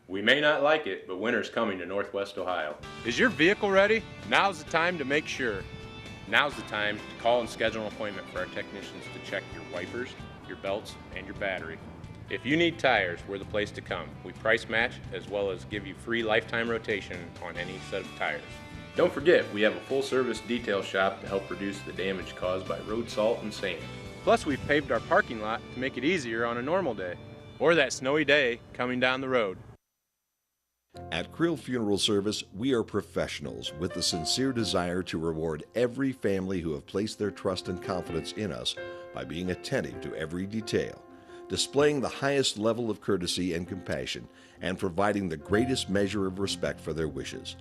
We may not like it, but winter's coming to Northwest Ohio. Is your vehicle ready? Now's the time to make sure. Now's the time to call and schedule an appointment for our technicians to check your wipers, your belts, and your battery. If you need tires, we're the place to come. We price match as well as give you free lifetime rotation on any set of tires. Don't forget, we have a full-service detail shop to help reduce the damage caused by road salt and sand. Plus, we've paved our parking lot to make it easier on a normal day, or that snowy day coming down the road. At Krill Funeral Service, we are professionals with the sincere desire to reward every family who have placed their trust and confidence in us by being attentive to every detail, displaying the highest level of courtesy and compassion, and providing the greatest measure of respect for their wishes.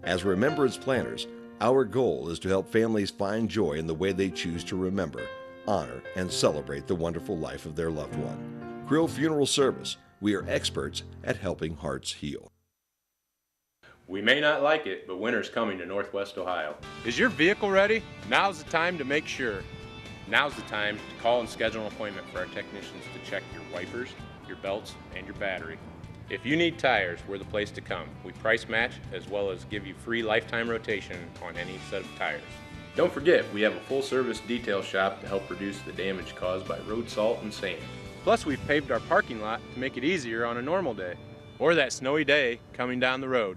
As remembrance planners, our goal is to help families find joy in the way they choose to remember, honor, and celebrate the wonderful life of their loved one. Krill Funeral Service, we are experts at helping hearts heal. We may not like it, but winter's coming to Northwest Ohio. Is your vehicle ready? Now's the time to make sure. Now's the time to call and schedule an appointment for our technicians to check your wipers, your belts, and your battery. If you need tires, we're the place to come. We price match as well as give you free lifetime rotation on any set of tires. Don't forget, we have a full-service detail shop to help reduce the damage caused by road salt and sand. Plus, we've paved our parking lot to make it easier on a normal day, or that snowy day coming down the road.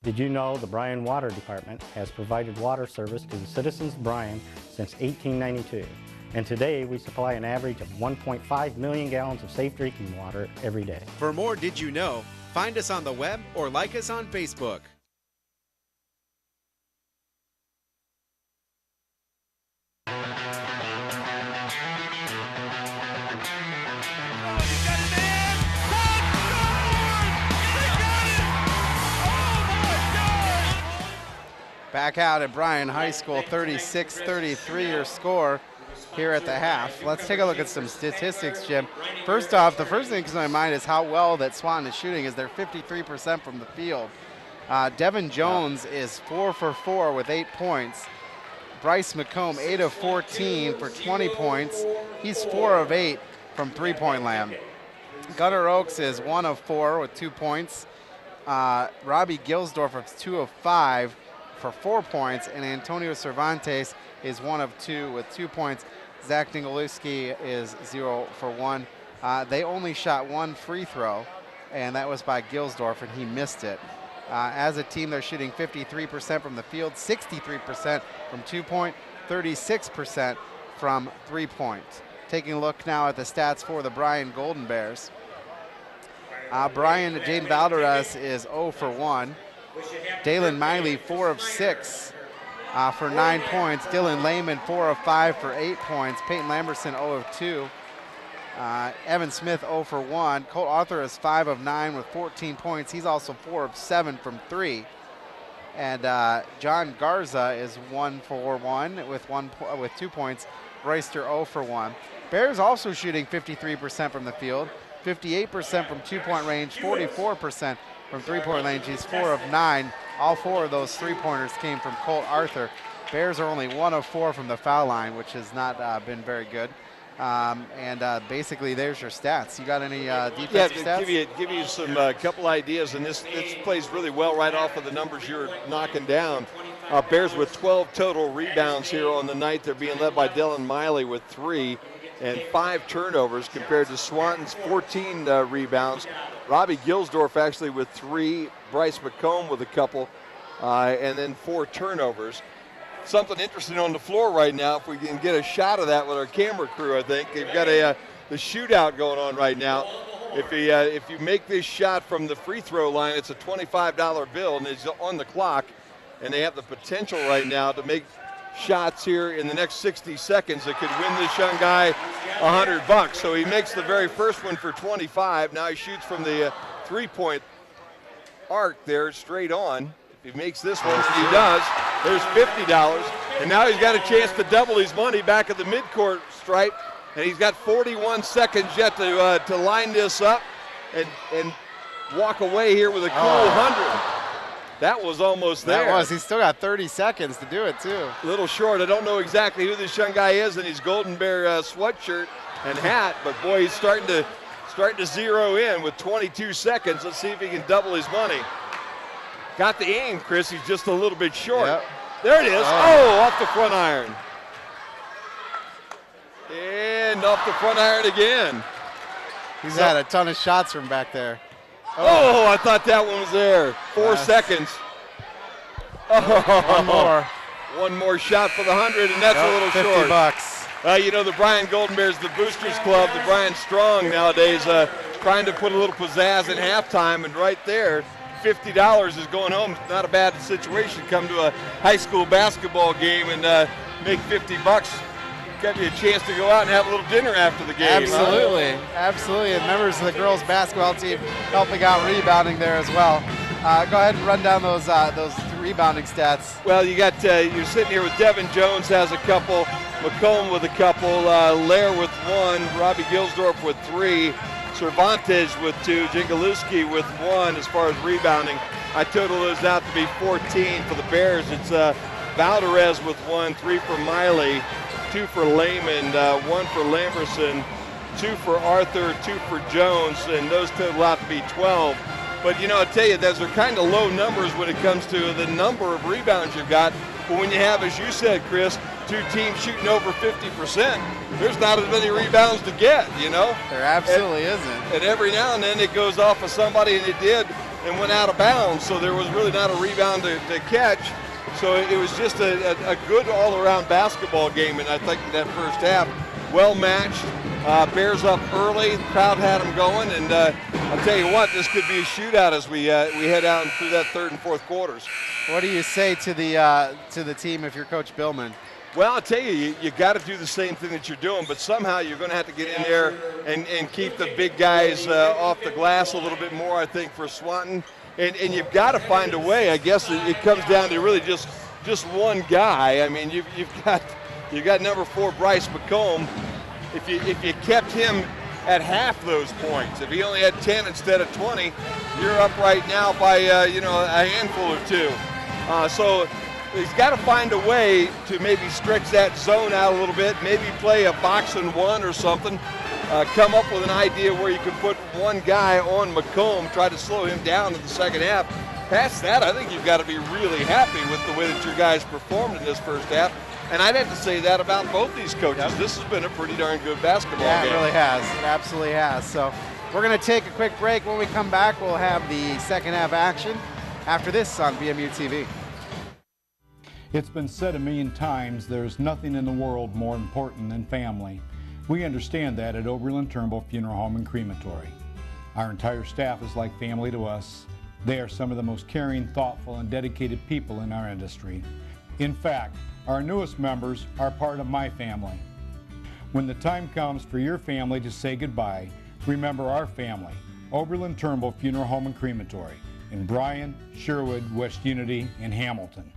Did you know the Bryan Water Department has provided water service to the citizens of Bryan since 1892? And today we supply an average of 1.5 million gallons of safe drinking water every day. For more Did You Know, find us on the web or like us on Facebook. Back out at Bryan High School, 36-33 your score here at the half. Let's take a look at some statistics, Jim. First off, the first thing that comes to my mind is how well that Swanton is shooting, is they're 53% from the field. Devin Jones is 4 for 4 with 8 points. Bryce McComb, 8 of 14 for 20 points. He's 4 of 8 from three-point land. Gunnar Oaks is 1 of 4 with 2 points. Robbie Gilsdorf is 2 of 5 for 4 points, and Antonio Cervantes is 1 of 2 with 2 points. Zach Dingolewski is 0 for 1. They only shot 1 free throw, and that was by Gilsdorf, and he missed it. As a team, they're shooting 53% from the field, 63% from 2-point, 36% from 3-point. Taking a look now at the stats for the Bryan Golden Bears. Jaden Valderez is 0 for 1. Dalen Miley 4 of 6 for 9 points. Dylan Lehman 4 of 5 for 8 points. Peyton Lamberson 0 of 2. Evan Smith 0 for 1. Colt Arthur is 5 of 9 with 14 points. He's also 4 of 7 from 3. And John Garza is 1 for 1 with 2 points. Royster 0 for 1. Bears also shooting 53% from the field, 58% from 2-point range, 44% from 3-point range. He's 4 of 9. All 4 of those 3-pointers came from Colt Arthur. Bears are only 1 of 4 from the foul line, which has not been very good. Basically, there's your stats. You got any defensive stats? Give you some couple ideas, and this plays really well right off of the numbers you're knocking down. Bears with 12 total rebounds here on the night. They're being led by Dylan Miley with 3 and 5 turnovers compared to Swanton's 14 rebounds. Robbie Gilsdorf actually with 3, Bryce McComb with a couple, and then 4 turnovers. Something interesting on the floor right now, if we can get a shot of that with our camera crew, I think. They've got the shootout going on right now. If you make this shot from the free throw line, it's a $25 bill, and it's on the clock. And they have the potential right now to make shots here in the next 60 seconds that could win this young guy $100. So he makes the very first one for 25. Now he shoots from the 3-point arc there straight on. If he makes this one, he does. There's $50. And now he's got a chance to double his money back at the midcourt stripe. And he's got 41 seconds yet to line this up and walk away here with a cool 100. That was almost there. That was. He's still got 30 seconds to do it, too. A little short. I don't know exactly who this young guy is in his Golden Bear sweatshirt and hat, but boy, he's starting to zero in with 22 seconds. Let's see if he can double his money. Got the aim, Chris. He's just a little bit short. Yep. There it is. Oh, off the front iron. And off the front iron again. He's had a ton of shots from back there. Oh, I thought that one was there. 4 seconds. Oh, One more shot for the 100, and that's a little short. $50. You know, the Bryan Golden Bears, the Boosters Club, the Bryan Strong nowadays, trying to put a little pizzazz in halftime, and right there, $50 is going home. Not a bad situation. Come to a high school basketball game and make $50. Got you a chance to go out and have a little dinner after the game. Absolutely, absolutely. And members of the girls basketball team helping out rebounding there as well. Go ahead and run down those rebounding stats. Well, you got you're sitting here with Devin Jones has a couple, McComb with a couple, Lair with 1, Robbie Gilsdorf with 3, Cervantes with 2, Jingalewski with 1 as far as rebounding. I total those out to be 14 for the Bears. It's Valderez with 1, 3 for Miley, 2 for Lehman, 1 for Lamberson, 2 for Arthur, 2 for Jones, and those total out to be 12. But, you know, I tell you, those are kind of low numbers when it comes to the number of rebounds you've got. But when you have, as you said, Chris, 2 teams shooting over 50%, there's not as many rebounds to get, you know? There absolutely isn't. And every now and then it goes off of somebody, and it did, and went out of bounds. So there was really not a rebound to catch. So it was just a good all-around basketball game, and I think in that first half, well matched. Bears up early, the crowd had them going, and I'll tell you what, this could be a shootout as we head out through that third and fourth quarters. What do you say to the team if you're Coach Billman? Well, I'll tell you, you got to do the same thing that you're doing, but somehow you're going to have to get in there and keep the big guys off the glass a little bit more, I think, for Swanton. And you've got to find a way. I guess it comes down to really just one guy. I mean, you've got number 4 Bryce McComb. If you kept him at half those points, if he only had 10 instead of 20, you're up right now by a handful or 2. So he's got to find a way to maybe stretch that zone out a little bit. Maybe play a box and 1 or something. Come up with an idea where you could put one guy on McComb, try to slow him down in the second half. Past that, I think you've got to be really happy with the way that your guys performed in this first half. And I'd have to say that about both these coaches. Yep. This has been a pretty darn good basketball game. Yeah, it really has. It absolutely has. So we're going to take a quick break. When we come back, we'll have the second half action after this on BMU TV. It's been said a million times, there's nothing in the world more important than family. We understand that at Oberlin Turnbull Funeral Home and Crematory. Our entire staff is like family to us. They are some of the most caring, thoughtful, and dedicated people in our industry. In fact, our newest members are part of my family. When the time comes for your family to say goodbye, remember our family, Oberlin Turnbull Funeral Home and Crematory in Bryan, Sherwood, West Unity, and Hamilton.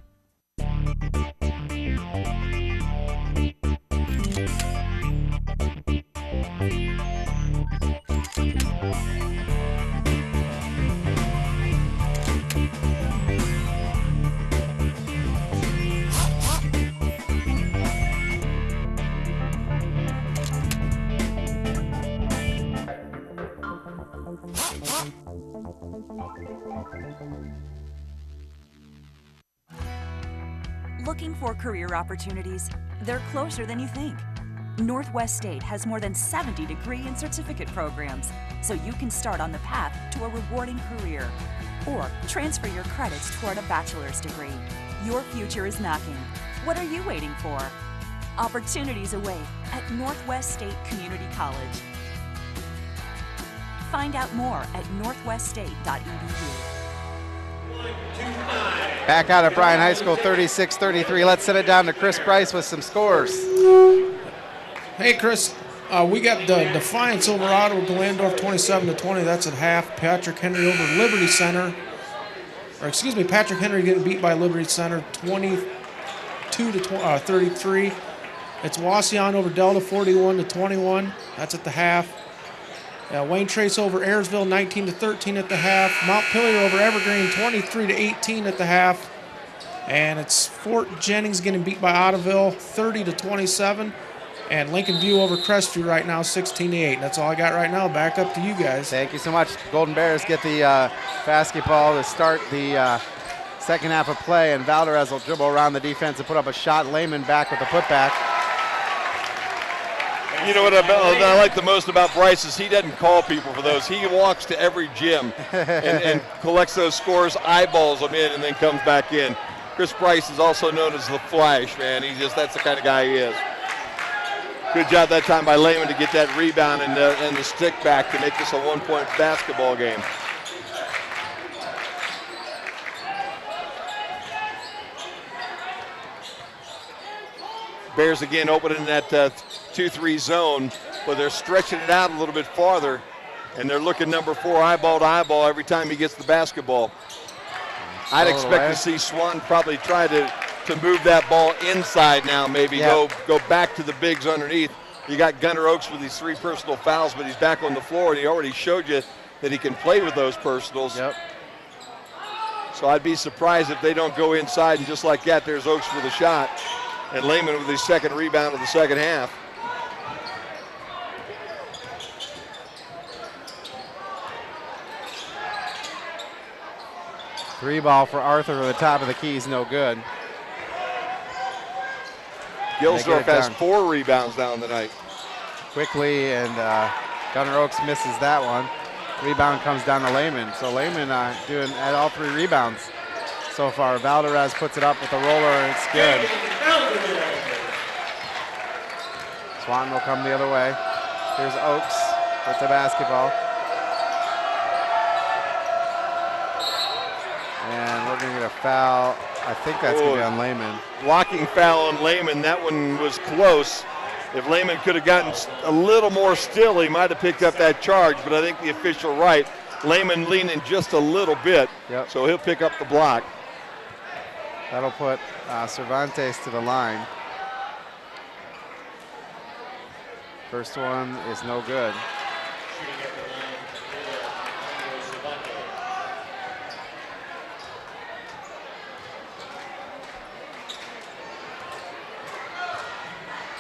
Looking for career opportunities? They're closer than you think. Northwest State has more than 70 degree and certificate programs, so you can start on the path to a rewarding career. Or transfer your credits toward a bachelor's degree. Your future is knocking. What are you waiting for? Opportunities await at Northwest State Community College. Find out more at northweststate.edu. Back out at Bryan High School, 36-33. Let's set it down to Chris Bryce with some scores. Hey, Chris. We got the Defiance over Ottawa Glandorf 27-20. That's at half. Patrick Henry over Liberty Center. Patrick Henry getting beat by Liberty Center 22-33. It's Wauseon over Delta 41-21. That's at the half. Wayne Trace over Ayersville 19-13 at the half. Montpelier over Evergreen 23-18 at the half. And it's Fort Jennings getting beat by Ottoville 30-27. And Lincoln View over Crestview right now 16-8. That's all I got right now. Back up to you guys. Thank you so much. Golden Bears get the basketball to start the second half of play, and Valdez will dribble around the defense and put up a shot. Lehman back with the putback. You know what I like the most about Bryce is he doesn't call people for those. He walks to every gym and collects those scores, eyeballs them in, and then comes back in. Chris Bryce is also known as the Flash, man. That's the kind of guy he is. Good job that time by Lehman to get that rebound and the stick back to make this a one-point basketball game. Bears again opening that 2-3 zone, but they're stretching it out a little bit farther, and they're looking number 4 eyeball to eyeball every time he gets the basketball. I'd expect to see Swanton probably try to move that ball inside now, maybe go back to the bigs underneath. You got Gunnar Oakes with these 3 personal fouls, but he's back on the floor, and he already showed you that he can play with those personals. Yep. So I'd be surprised if they don't go inside, and just like that, there's Oakes with a shot. And Lehman with his second rebound of the second half. Three ball for Arthur over the top of the key is no good. Gilsdorf has 4 rebounds down tonight. Quickly, and Gunnar Oakes misses that one. Rebound comes down to Lehman. So Lehman doing at all 3 rebounds so far. Valdez puts it up with a roller, and it's good. Swanton will come the other way. Here's Oakes with the basketball. And we're going to get a foul. I think that's going to be on Lehman. Blocking foul on Lehman. That one was close. If Lehman could have gotten a little more still, he might have picked up that charge, but I think the official right. Lehman leaning just a little bit, so he'll pick up the block. That'll put Cervantes to the line. First one is no good.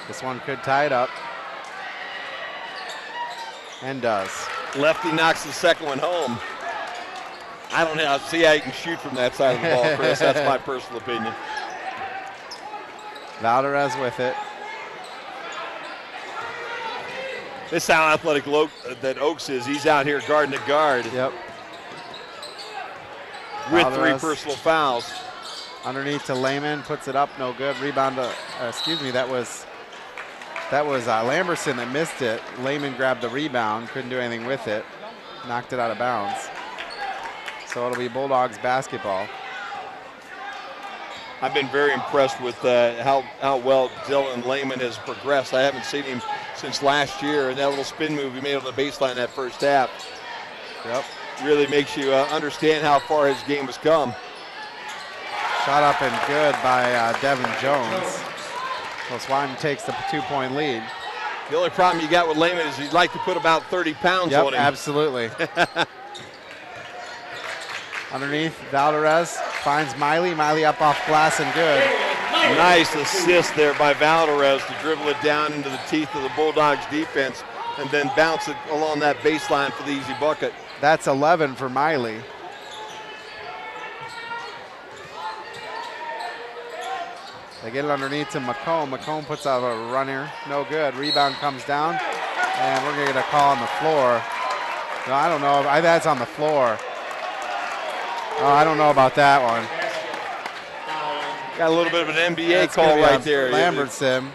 This one could tie it up. And does. Lefty knocks the second one home. I don't know. See how you can shoot from that side of the ball, Chris. That's my personal opinion. Valdez with it. This is how athletic that Oakes is. He's out here guarding the guard. Yep. With Valdez. 3 personal fouls. Underneath to Lehman, puts it up, no good. Rebound to, that was Lamberson that missed it. Lehman grabbed the rebound, couldn't do anything with it. Knocked it out of bounds. So it'll be Bulldogs basketball. I've been very impressed with how well Dylan Lehman has progressed. I haven't seen him since last year, and that little spin move he made on the baseline that first half. Yep. Really makes you understand how far his game has come. Shot up and good by Devin Jones. So Swanton takes the 2-point lead. The only problem you got with Lehman is he'd like to put about 30 pounds on him. Absolutely. Underneath, Valdez finds Miley. Miley up off glass and good. Nice assist there by Valdez to dribble it down into the teeth of the Bulldogs defense and then bounce it along that baseline for the easy bucket. That's 11 for Miley. They get it underneath to McComb. McComb puts out a runner, no good. Rebound comes down, and we're gonna get a call on the floor. No, I don't know. That's on the floor. Oh, I don't know about that one. Got a little bit of an NBA call right there. Lambertson.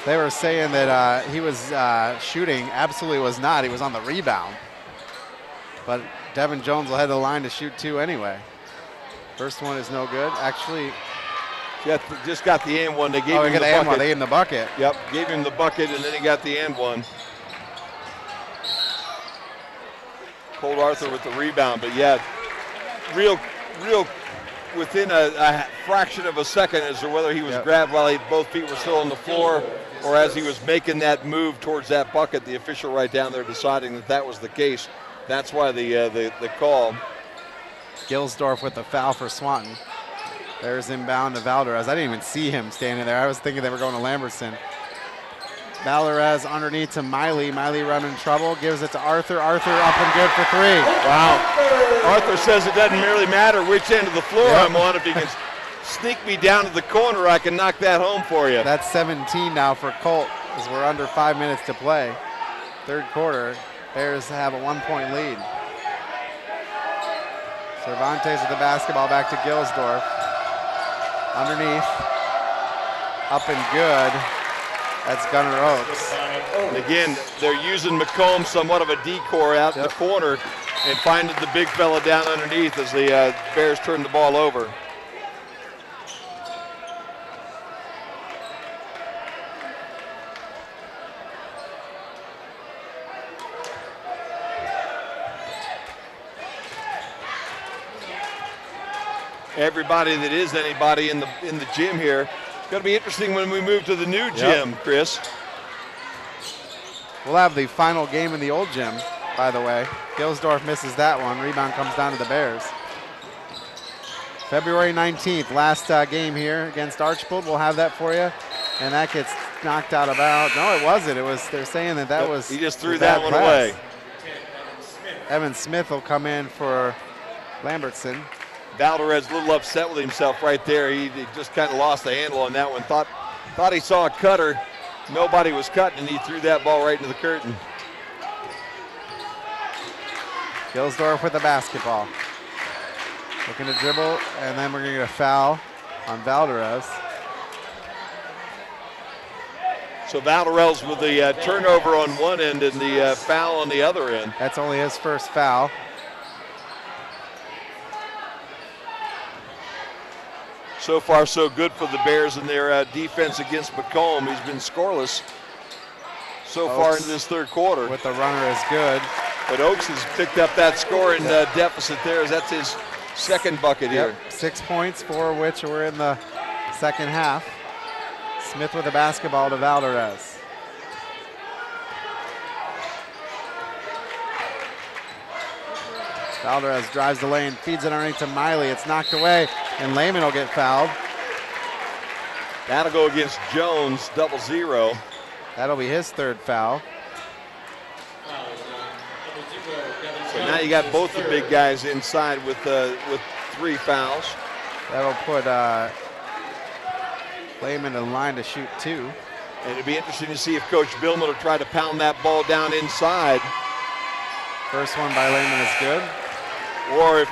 They were saying that he was shooting. Absolutely was not. He was on the rebound. But Devin Jones will head to the line to shoot 2 anyway. First one is no good. Actually, just got the and one. They gave him the bucket. bucket. They gave him the bucket. Yep, gave him the bucket, and then he got the and one. Colt Arthur with the rebound, but yeah, real within a fraction of a second as to whether he was grabbed while both feet were still on the floor or as he was making that move towards that bucket. The official right down there deciding that was the case. That's why the call. Gilsdorf with the foul for Swanton. There's inbound to Valdez. I didn't even see him standing there. I was thinking they were going to Lambertson. Valdez underneath to Miley. Miley running trouble. Gives it to Arthur. Arthur up and good for 3. Wow. Arthur says it doesn't really matter which end of the floor I'm on. If you can sneak me down to the corner, I can knock that home for you. That's 17 now for Colt as we're under 5 minutes to play. Third quarter. Bears have a 1-point lead. Cervantes with the basketball back to Gilsdorf. Underneath. Up and good. That's Gunnar Oaks. And again, they're using McComb somewhat of a decoy out in the corner and finding the big fella down underneath as the Bears turn the ball over. Everybody that is anybody in the gym here. Going to be interesting when we move to the new gym, Chris. We'll have the final game in the old gym, by the way. Gilsdorf misses that one. Rebound comes down to the Bears. February 19th, last game here against Archbold. We'll have that for you. And that gets knocked out of bounds. No, it wasn't. They're saying that was. He just threw that one away. Evan Smith will come in for Lambertson. Valdez a little upset with himself right there. He just kind of lost the handle on that one. Thought he saw a cutter. Nobody was cutting, and he threw that ball right into the curtain. Gilsdorf with the basketball. Looking to dribble, and then we're going to get a foul on Valdez. So Valdez with the turnover on one end and the foul on the other end. That's only his first foul. So far, so good for the Bears in their defense against McComb. He's been scoreless so far into this third quarter. With the runner is good. But Oaks has picked up that scoring deficit there as that's his second bucket here. 6 points, 4 of which were in the second half. Smith with the basketball to Valdez. Valdez drives the lane, feeds it underneath to Miley. It's knocked away, and Lehman will get fouled. That'll go against Jones, 0. That'll be his third foul. So now you got both the big guys inside with 3 fouls. That'll put Lehman in line to shoot 2. And it'd be interesting to see if Coach Billman will try to pound that ball down inside. First one by Lehman is good. Or if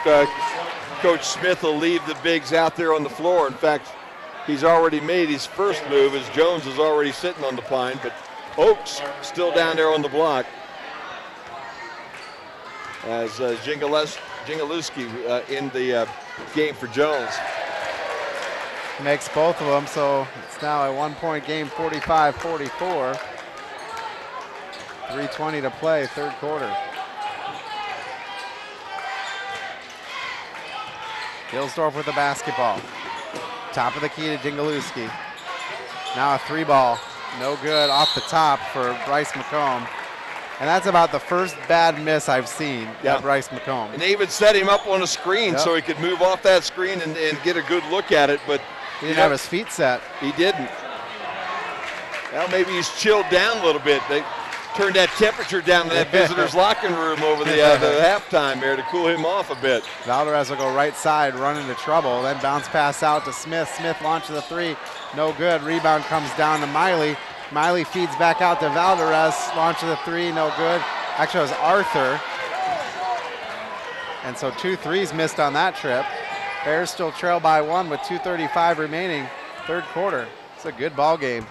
Coach Smith will leave the bigs out there on the floor. In fact, he's already made his first move as Jones is already sitting on the pine, but Oaks still down there on the block as Jingalewski in the game for Jones. Makes both of them, so it's now a 1-point game, 45-44. 3:20 to play, third quarter. Gilsdorf with the basketball. Top of the key to Jingalewski. Now a 3-ball, no good off the top for Bryce McComb. And that's about the first bad miss I've seen at Bryce McComb. And they even set him up on a screen so he could move off that screen and get a good look at it, but he didn't have his feet set. He didn't. Well, maybe he's chilled down a little bit. They turned that temperature down in that visitor's locker room over the halftime there to cool him off a bit. Valdez will go right side, run into trouble, then bounce pass out to Smith. Smith launches a 3, no good. Rebound comes down to Miley. Miley feeds back out to Valdez, launches a 3, no good. Actually, it was Arthur. And so 2 threes missed on that trip. Bears still trail by 1 with 2:35 remaining, third quarter. It's a good ball game.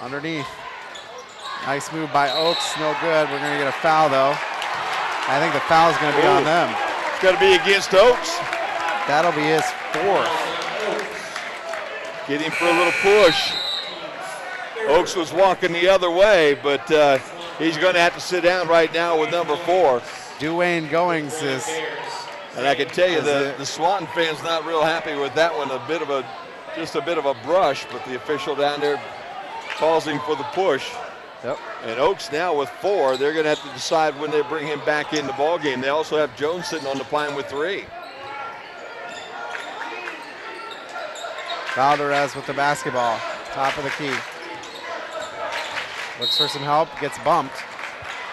Underneath. Nice move by Oaks, no good. We're gonna get a foul though. I think the foul's gonna be on them. It's gonna be against Oaks. That'll be his 4th. Get him for a little push. Oaks was walking the other way, but he's going to have to sit down right now with number 4. Dwayne Goings is. And I can tell you the Swanton fan's not real happy with that one. Just a bit of a brush, but the official down there calls him for the push. Yep. And Oaks now with 4. They're going to have to decide when they bring him back in the ball game. They also have Jones sitting on the pine with 3. Valdez with the basketball, top of the key. Looks for some help, gets bumped.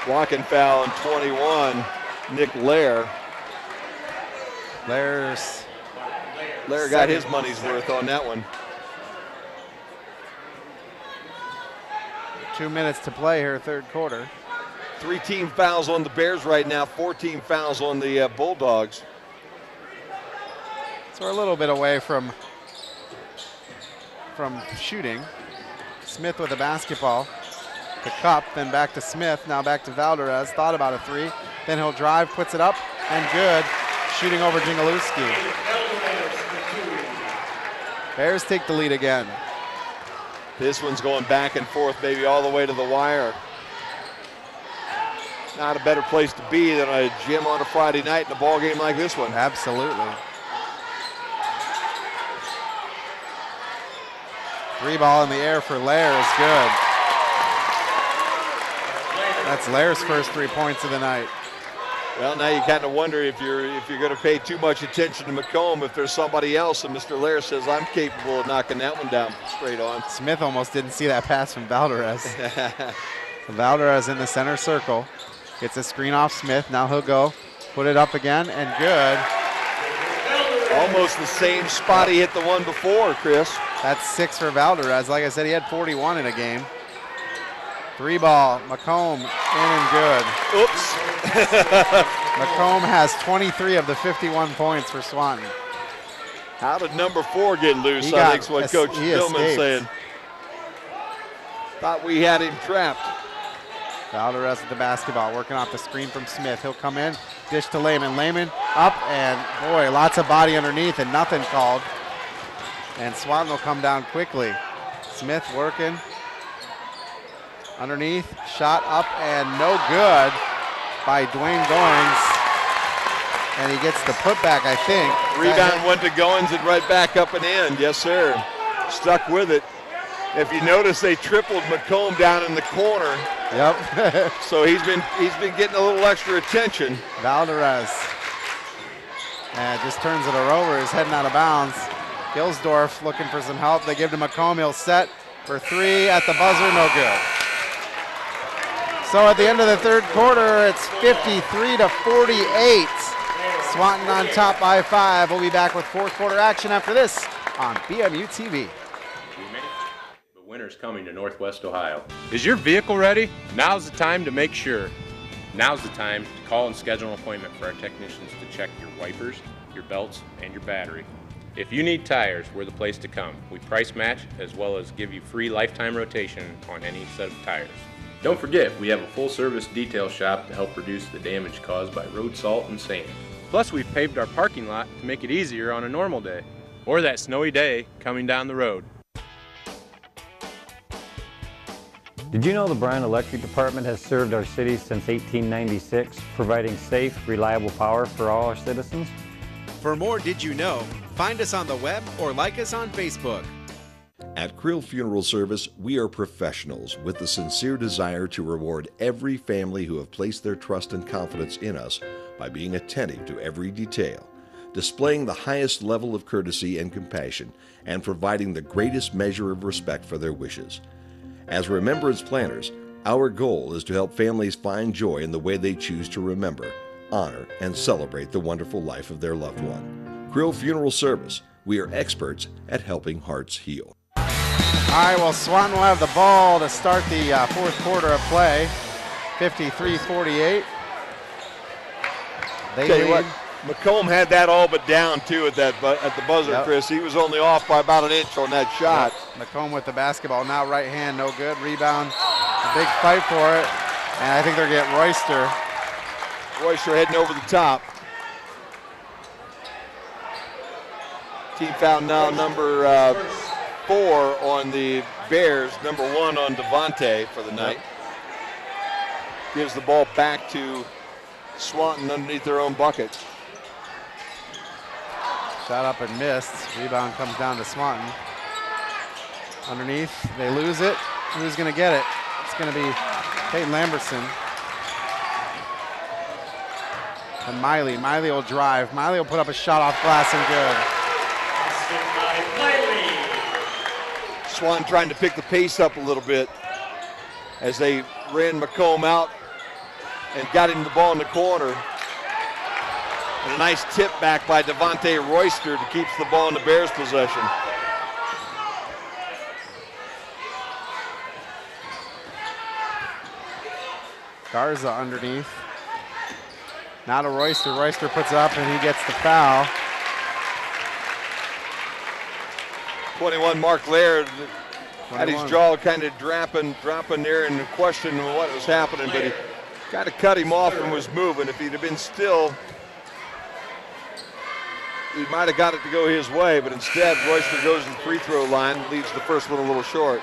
Walking foul in 21, Nick Lair. Lair got his money's worth on that one. 2 minutes to play here, third quarter. 3 team fouls on the Bears right now, 14 fouls on the Bulldogs. So we're a little bit away from shooting. Smith with the basketball. To Cup, then back to Smith, now back to Valdez. Thought about a 3. Then he'll drive, puts it up, and good. Shooting over Jingalewski. Bears take the lead again. This one's going back and forth, maybe all the way to the wire. Not a better place to be than a gym on a Friday night in a ball game like this one. Absolutely. 3-ball in the air for Lair is good. That's Lair's first 3 points of the night. Well, now you kind of wonder if you're going to pay too much attention to McComb, if there's somebody else, and Mr. Lair says, I'm capable of knocking that one down straight on. Smith almost didn't see that pass from Valdez. Valdez in the center circle. Gets a screen off Smith. Now he'll go, put it up again, and good. Almost the same spot he hit the one before, Chris. That's 6 for Valdez. Like I said, he had 41 in a game. 3-ball, McComb in and good. Oops. McComb has 23 of the 51 points for Swanton. How did number 4 get loose? I think's what Coach Billman's saying. Thought we had him trapped. Valdez with the basketball, working off the screen from Smith. He'll come in, dish to Lehman. Lehman up, and boy, lots of body underneath and nothing called. And Swanton will come down quickly. Smith working. Underneath, shot up and no good by Dwayne Goings. And he gets the putback, I think. Rebound went to Goings and right back up and in. Yes, sir. Stuck with it. If you notice, they tripled McComb down in the corner. Yep. So he's been getting a little extra attention. Valdez. And just turns it over. He's heading out of bounds. Gilsdorf looking for some help. They give to McComb. He'll set for 3 at the buzzer. No good. So at the end of the third quarter, it's 53-48. Swanton on top by 5. We'll be back with fourth quarter action after this on BMU TV. Winter's coming to Northwest Ohio. Is your vehicle ready? Now's the time to make sure. Now's the time to call and schedule an appointment for our technicians to check your wipers, your belts, and your battery. If you need tires, we're the place to come. We price match as well as give you free lifetime rotation on any set of tires. Don't forget, we have a full-service detail shop to help reduce the damage caused by road salt and sand. Plus, we've paved our parking lot to make it easier on a normal day, or that snowy day coming down the road. Did you know the Bryan Electric Department has served our city since 1896, providing safe, reliable power for all our citizens? For more Did You Know, find us on the web or like us on Facebook. At Creel Funeral Service, we are professionals with the sincere desire to reward every family who have placed their trust and confidence in us by being attentive to every detail, displaying the highest level of courtesy and compassion, and providing the greatest measure of respect for their wishes. As remembrance planners, our goal is to help families find joy in the way they choose to remember, honor, and celebrate the wonderful life of their loved one. Creel Funeral Service, we are experts at helping hearts heal. All right, well, Swanton will have the ball to start the fourth quarter of play, 53-48. Tell you what, McComb had that all but down, too, at the buzzer, Yep. Chris. He was only off by about an inch on that shot. McComb with the basketball. Now right hand, no good. Rebound, a big fight for it. And I think they're getting Royster. Royster heading over the top. Team foul now number 4 on the Bears, number 1 on Devontae for the night. Gives the ball back to Swanton underneath their own bucket. Shot up and missed. Rebound comes down to Swanton. Underneath, they lose it. Who's going to get it? It's going to be Peyton Lamberson. And Miley. Miley will drive. Miley will put up a shot off glass and good. Swanton trying to pick the pace up a little bit as they ran McComb out and got him the ball in the corner. And a nice tip back by Devontae Royster to keep the ball in the Bears' possession. Garza underneath. Now to Royster. Royster puts it up and he gets the foul. 21, Mark Laird had 21. his jaw kind of dropping there and questioning what was happening, but he kind of cut him off and was moving. If he'd have been still, he might have got it to go his way, but instead Royster goes to the free throw line and leaves the first one a little short.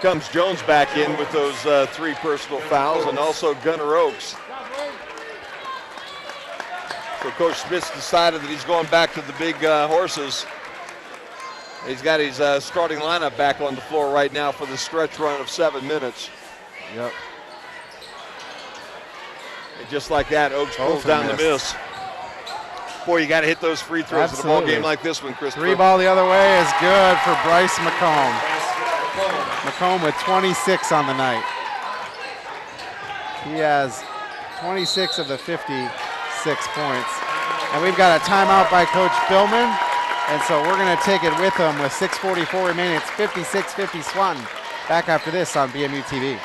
Comes Jones back in with those 3 personal fouls, and also Gunnar Oakes. So Coach Smith's decided that he's going back to the big horses. He's got his starting lineup back on the floor right now for the stretch run of 7 minutes. Yep. And just like that, Oakes pulls down the miss. Boy, you got to hit those free throws in a ball game like this one, Chris. 3 ball the other way is good for Bryce McComb. McComb with 26 on the night. He has 26 of the 56 points. And we've got a timeout by Coach Billman. And so we're going to take it with him with 6:44 remaining. It's 56-50 Swanton. Back after this on BMU TV.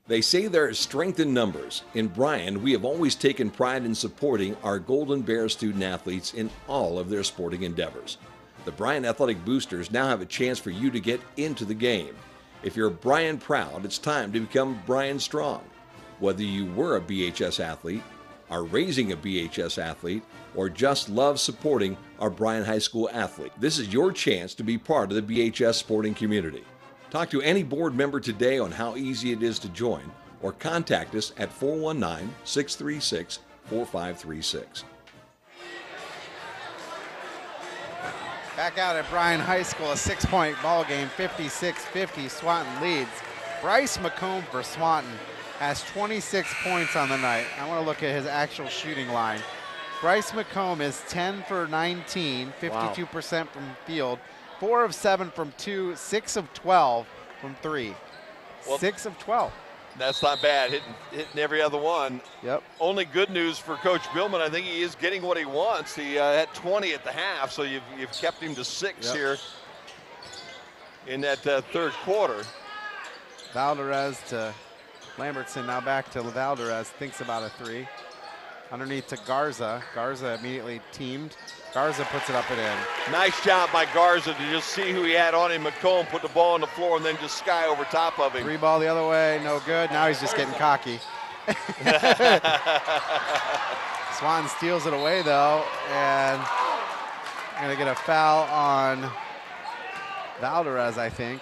They say there is strength in numbers. In Bryan, we have always taken pride in supporting our Golden Bear student athletes in all of their sporting endeavors. The Bryan Athletic Boosters now have a chance for you to get into the game. If you're Bryan proud, it's time to become Bryan strong. Whether you were a BHS athlete, are raising a BHS athlete, or just love supporting our Bryan High School athlete, this is your chance to be part of the BHS sporting community. Talk to any board member today on how easy it is to join, or contact us at 419-636-4536. Back out at Bryan High School, a 6-point ball game, 56-50, Swanton leads. Bryce McComb for Swanton has 26 points on the night. I want to look at his actual shooting line. Bryce McComb is 10 for 19, 52% from field, 4 of 7 from 2, 6 of 12 from 3. Well, 6 of 12. That's not bad, hitting every other one. Yep. Only good news for Coach Billman, I think he is getting what he wants. He had 20 at the half, so you've kept him to 6 here in that third quarter. Valdez to Lambertson, now back to Valdez, thinks about a 3. Underneath to Garza. Garza immediately teamed. Garza puts it up and in. Nice job by Garza to just see who he had on him. McComb put the ball on the floor and then just sky over top of him. 3 ball the other way, no good. Now he's just getting cocky. Swanton steals it away though, and gonna get a foul on Valdez, I think.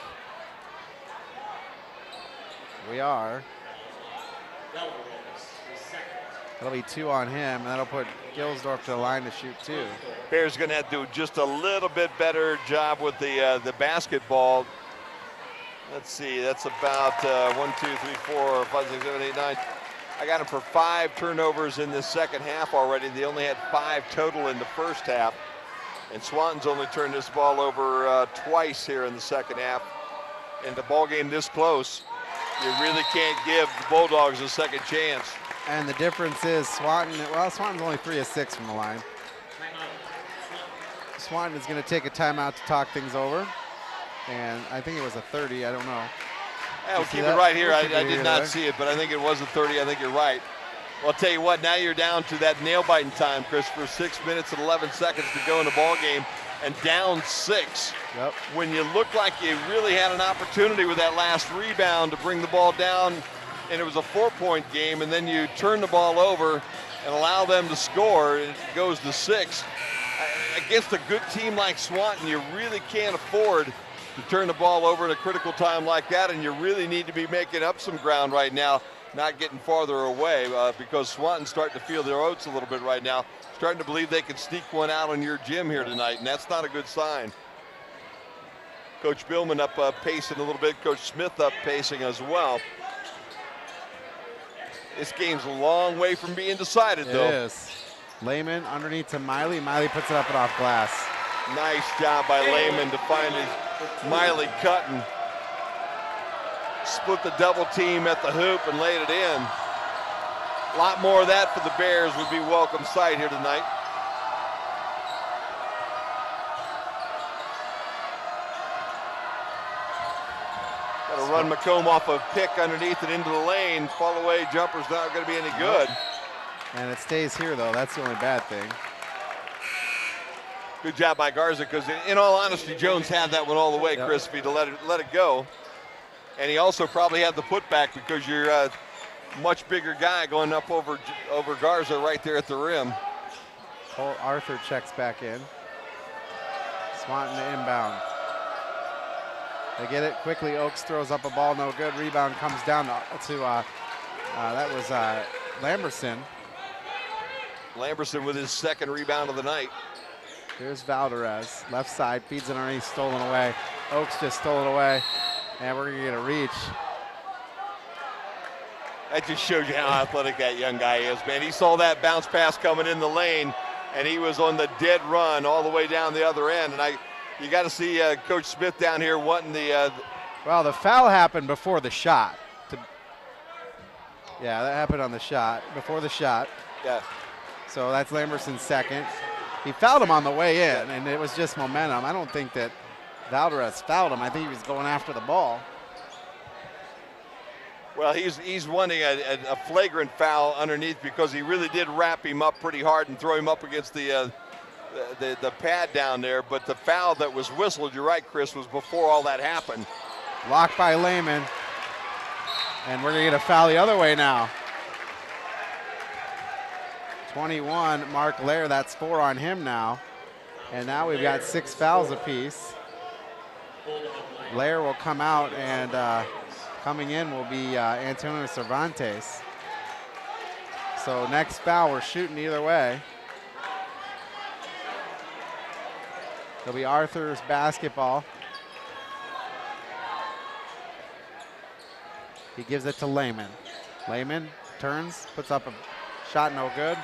We are. That'll be 2 on him, and that'll put Gilsdorf to the line to shoot 2. Bears going to have to do just a little bit better job with the basketball. Let's see, that's about 1, 2, 3, 4, 5, 6, 7, 8, 9. I got him for 5 turnovers in the second half already. They only had 5 total in the first half. And Swanton's only turned this ball over twice here in the second half. In the ball game this close, you really can't give the Bulldogs a second chance. And the difference is Swanton's only 3 of 6 from the line. Swanton is going to take a timeout to talk things over. And I think it was a 30, I don't know. Yeah, we'll keep it right here. I did not see it, but I think it was a 30. I think you're right. Well, I'll tell you what, now you're down to that nail-biting time, Christopher. 6 minutes and 11 seconds to go in the ball game and down 6. Yep. When you look like you really had an opportunity with that last rebound to bring the ball down, and it was a 4-point game, and then you turn the ball over and allow them to score, and it goes to 6. Against a good team like Swanton, you really can't afford to turn the ball over at a critical time like that, and you really need to be making up some ground right now, not getting farther away, because Swanton's starting to feel their oats a little bit right now, starting to believe they can sneak one out on your gym here tonight, and that's not a good sign. Coach Billman up pacing a little bit, Coach Smith up pacing as well. This game's a long way from being decided, though. It is. Lehman underneath to Miley. Miley puts it up and off glass. Nice job by Lehman to find his Miley cutting. Split the double team at the hoop and laid it in. A lot more of that for the Bears would be welcome sight here tonight. Got to run McComb off a pick underneath and into the lane. Fall away jumper's not going to be any good. And it stays here, though. That's the only bad thing. Good job by Garza, because in all honesty, Jones had that one all the way, Chris, if he'd let it go. And he also probably had the putback because you're a much bigger guy going up over Garza right there at the rim. Cole Arthur checks back in. Swanton to inbound. They get it quickly. Oaks throws up a ball, no good. Rebound comes down to that was Lamberson. Lamberson with his second rebound of the night. Here's Valdez, left side, feeds it underneath, stolen away. Oaks just stole it away, and we're gonna get a reach. That just shows you how athletic that young guy is, man. He saw that bounce pass coming in the lane, and he was on the dead run all the way down the other end. And you got to see Coach Smith down here wanting the. Well, the foul happened before the shot. Yeah, that happened on the shot, before the shot. Yeah. So that's Lamberson's second. He fouled him on the way in, and it was just momentum. I don't think that Valdez fouled him. I think he was going after the ball. Well, he's wanting a flagrant foul underneath because he really did wrap him up pretty hard and throw him up against the pad down there. But the foul that was whistled, you're right, Chris, was before all that happened. Blocked by Lehman. And we're going to get a foul the other way now. 21, Mark Lair, that's 4 on him now. And now we've got 6 fouls apiece. Lair will come out, and coming in will be Antonio Cervantes. So next foul, we're shooting either way. It'll be Arthur's basketball. He gives it to Lehman. Lehman turns, puts up a shot, no good.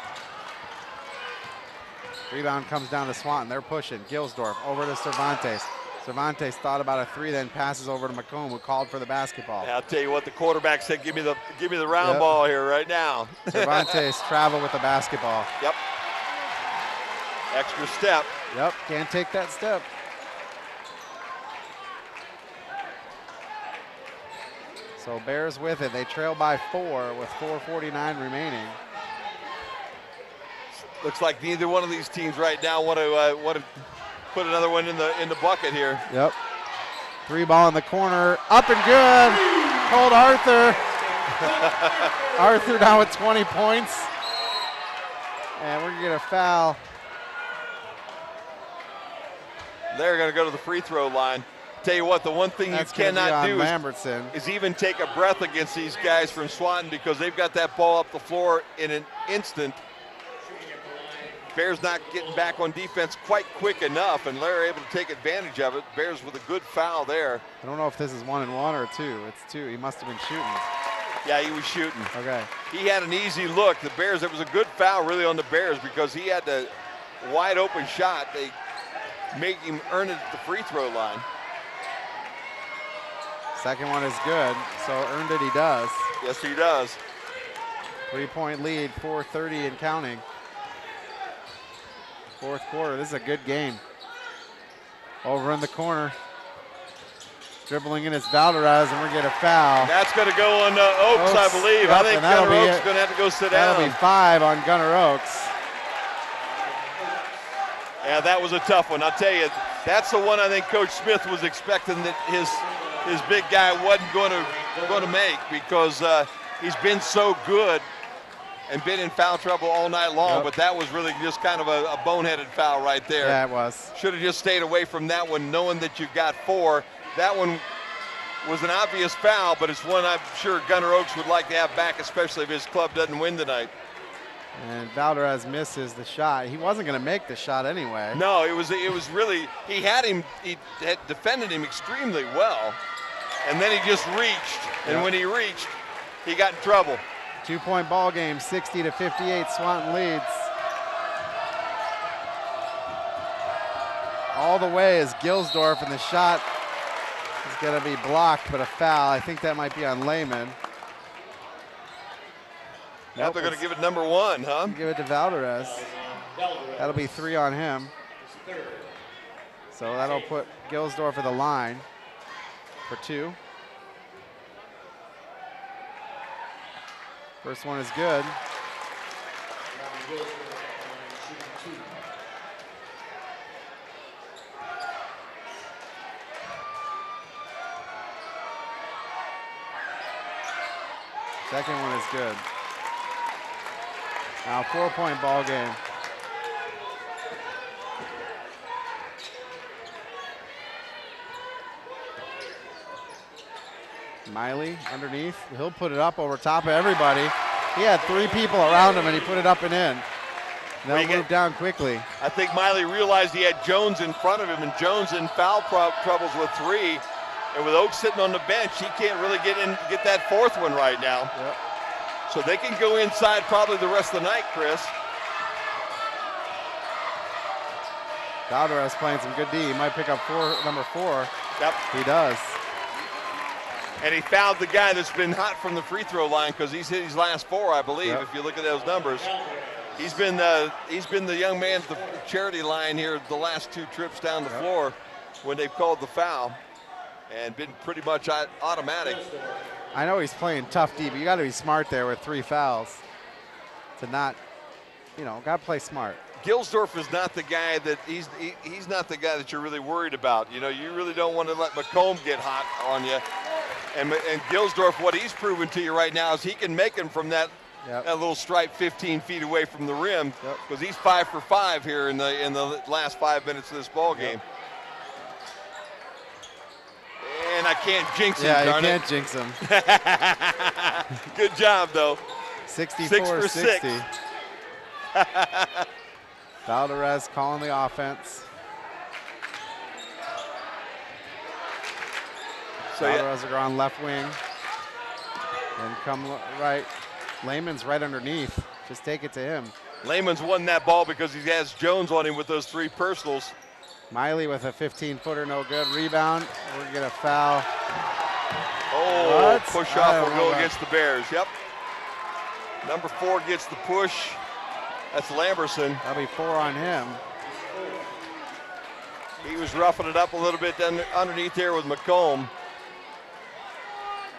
Rebound comes down to Swanton. They're pushing. Gilsdorf over to Cervantes. Cervantes thought about a three, then passes over to McComb, who called for the basketball. Yeah, I'll tell you what, the quarterback said, give me the round ball here right now. Cervantes travel with the basketball. Yep. Extra step. Yep, can't take that step. So Bears with it. They trail by 4 with 4:49 remaining. Looks like neither one of these teams right now want to put another one in the bucket here. Yep. 3 ball in the corner, up and good. Colt Arthur. Arthur down with 20 points. And we're gonna get a foul. They're gonna go to the free throw line. Tell you what, the one thing That's you cannot do Lambertson. is even take a breath against these guys from Swanton, because they've got that ball up the floor in an instant. Bears not getting back on defense quite quick enough, and they're able to take advantage of it. Bears with a good foul there. I don't know if this is 1-and-1 or 2. It's 2. He must have been shooting. Yeah, he was shooting. Okay. He had an easy look. The Bears, it was a good foul really on the Bears, because he had the wide open shot. They make him earn it at the free throw line. Second one is good, so earned it he does. Yes, he does. 3-point lead, 4:30 and counting. Fourth quarter, this is a good game. Over in the corner. Dribbling in is Valderez, and we're getting a foul. That's going to go on Oaks, I believe. Yep, I think Gunnar Oaks is going to have to go sit down. That'll be 5 on Gunnar Oaks. Yeah, that was a tough one. I'll tell you, that's the one I think Coach Smith was expecting that his big guy wasn't going to make, because he's been so good and been in foul trouble all night long. Yep. But that was really just kind of a boneheaded foul right there. Yeah, it was. Should have just stayed away from that one, knowing that you got 4. That one was an obvious foul, but it's one I'm sure Gunnar Oaks would like to have back, especially if his club doesn't win tonight. And Valderez misses the shot. He wasn't going to make the shot anyway. No, it was really, he had defended him extremely well, and then he just reached, and when he reached, he got in trouble. 2-point ball game, 60-58, Swanton leads. All the way is Gilsdorf, and the shot is going to be blocked, but a foul. I think that might be on Lehman. Now they're going to give it number 1, huh? Give it to Valderez. That'll be 3 on him. So that'll put Gilsdorf at the line for 2. First one is good. Second one is good. Now 4-point ball game. Miley underneath. He'll put it up over top of everybody. He had 3 people around him, and he put it up and in. They'll move down quickly. I think Miley realized he had Jones in front of him, and Jones in foul troubles with 3. And with Oaks sitting on the bench, he can't really get that 4th one right now. Yep. So they can go inside probably the rest of the night, Chris. Valderez playing some good D. He might pick up number 4. Yep. He does. And he fouled the guy that's been hot from the free throw line, because he's hit his last 4, I believe, if you look at those numbers. He's been the young man at the charity line here the last 2 trips down the floor when they've called the foul, and been pretty much automatic. I know he's playing tough D, but you got to be smart there with 3 fouls to not, got to play smart. Gilsdorf is not the guy that he's not the guy that you're really worried about. You really don't want to let McComb get hot on you. And Gilsdorf, what he's proven to you right now is he can make him from that little stripe 15 feet away from the rim, because he's 5 for 5 here in the last 5 minutes of this ball game. And I can't jinx him, Yeah, darn you can't jinx him. Good job, though. 64-60. Valderez calling the offense. So Valderez will go on left wing. And come right. Lehman's right underneath. Just take it to him. Lehman's won that ball because he has Jones on him with those 3 personals. Miley with a 15-footer, no good. Rebound, we're gonna get a foul. Oh, What? push I off don't will know go against the Bears. Yep. Number 4 gets the push. That's Lamberson. That'll be 4 on him. He was roughing it up a little bit underneath there with McComb.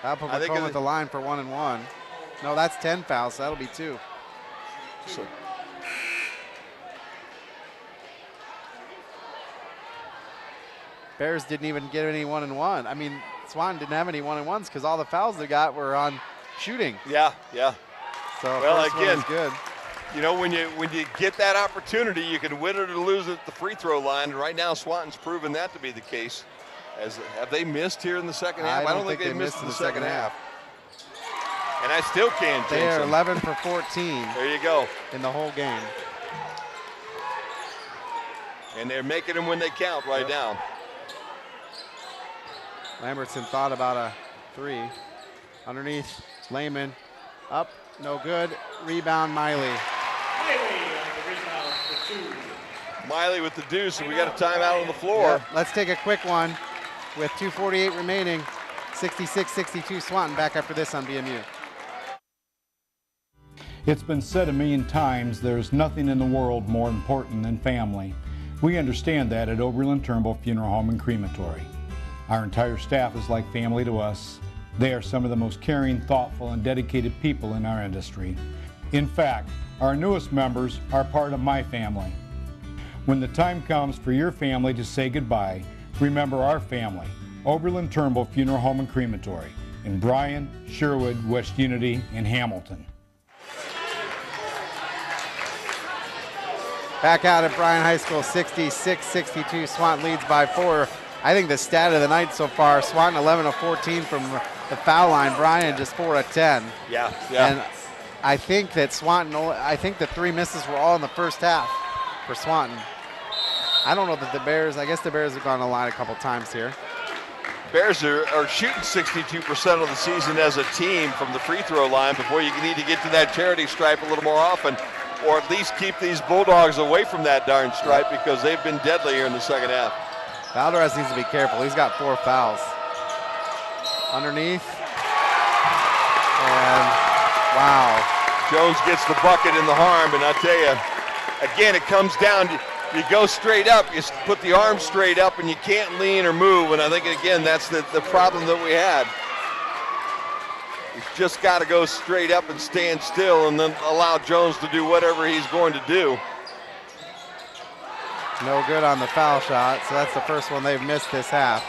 That'll put McComb at the line for 1 and 1. No, that's 10 fouls, so that'll be 2. So Bears didn't even get any 1 and 1. I mean, Swanton didn't have any 1 and 1s because all the fouls they got were on shooting. Yeah. So well, first one again, was good. You know, when you get that opportunity, you can win it or lose it at the free throw line. And right now, Swanton's proven that to be the case. Have they missed here in the second half? I don't think they missed in the second half. And I still can't They jinx are them. 11 for 14. There you go. In the whole game. And they're making them when they count right now. Lambertson thought about a 3. Underneath, Lehman. Up, no good. Rebound, Miley. Miley with the deuce, and we got a timeout on the floor. Yep. Let's take a quick one with 2:48 remaining. 66-62 Swanton, back after this on BMU. It's been said a million times, there's nothing in the world more important than family. We understand that at Oberlin Turnbull Funeral Home and Crematory. Our entire staff is like family to us. They are some of the most caring, thoughtful, and dedicated people in our industry. In fact, our newest members are part of my family. When the time comes for your family to say goodbye, remember our family, Oberlin Turnbull Funeral Home and Crematory in Bryan, Sherwood, West Unity, and Hamilton. Back out at Bryan High School, 66-62. Swanton leads by 4. I think the stat of the night so far, Swanton 11 of 14 from the foul line. Bryan just 4 of 10. Yeah. And I think that Swanton, I think the 3 misses were all in the first half for Swanton. I don't know that the Bears, I guess the Bears have gone to the line a couple times here. Bears are shooting 62% of the season as a team from the free throw line before you need to get to that charity stripe a little more often, or at least keep these Bulldogs away from that darn stripe because they've been deadly here in the second half. Valdez needs to be careful. He's got 4 fouls. Underneath. And wow. Jones gets the bucket in the harm, and I tell you, again, it comes down to you go straight up, you put the arm straight up, and you can't lean or move. And I think, again, that's the problem that we had. You've just got to go straight up and stand still and then allow Jones to do whatever he's going to do. No good on the foul shot, so that's the first one they've missed this half.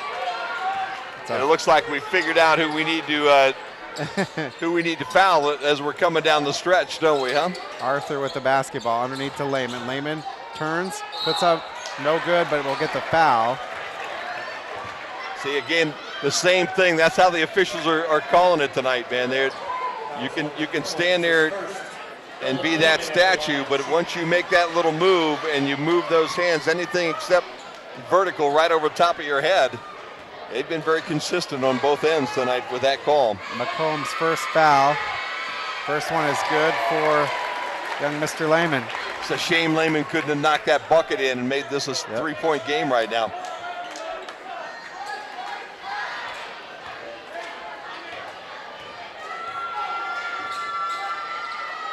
And it looks like we figured out who we need to foul as we're coming down the stretch, don't we, huh? Arthur with the basketball underneath to Lehman. Lehman turns, puts up, no good, but we'll get the foul. See, again, the same thing. That's how the officials are calling it tonight, man. You can stand there and be that statue, but once you make that little move and you move those hands, anything except vertical right over top of your head, they've been very consistent on both ends tonight with that call. McComb's first foul. First one is good for young Mr. Lehman. It's a shame Lehman couldn't have knocked that bucket in and made this a 3-point game right now.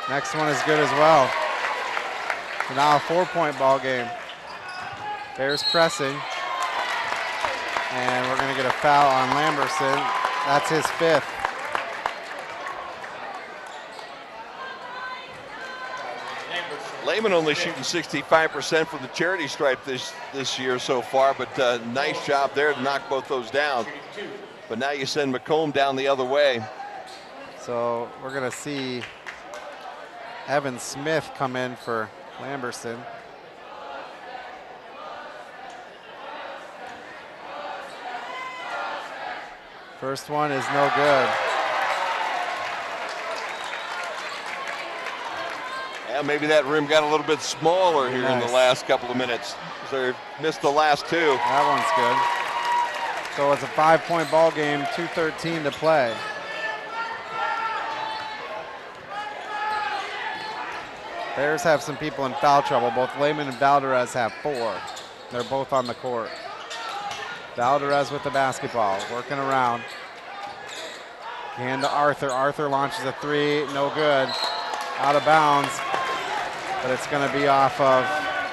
Next one is good as well. So now a 4-point ball game. Bears pressing. And we're going to get a foul on Lamberson. That's his 5th. Lehman only shooting 65% from the charity stripe this year so far, but nice job there to knock both those down. But now you send McComb down the other way. So we're going to see Evan Smith come in for Lamberson. First one is no good. Yeah, maybe that rim got a little bit smaller here in the last couple of minutes. They missed the last 2. That one's good. So it's a 5-point ball game, 2:13 to play. Bears have some people in foul trouble. Both Lehman and Valdez have 4. They're both on the court. Valdez with the basketball, working around. Hand to Arthur. Arthur launches a three, no good. Out of bounds, but it's going to be off of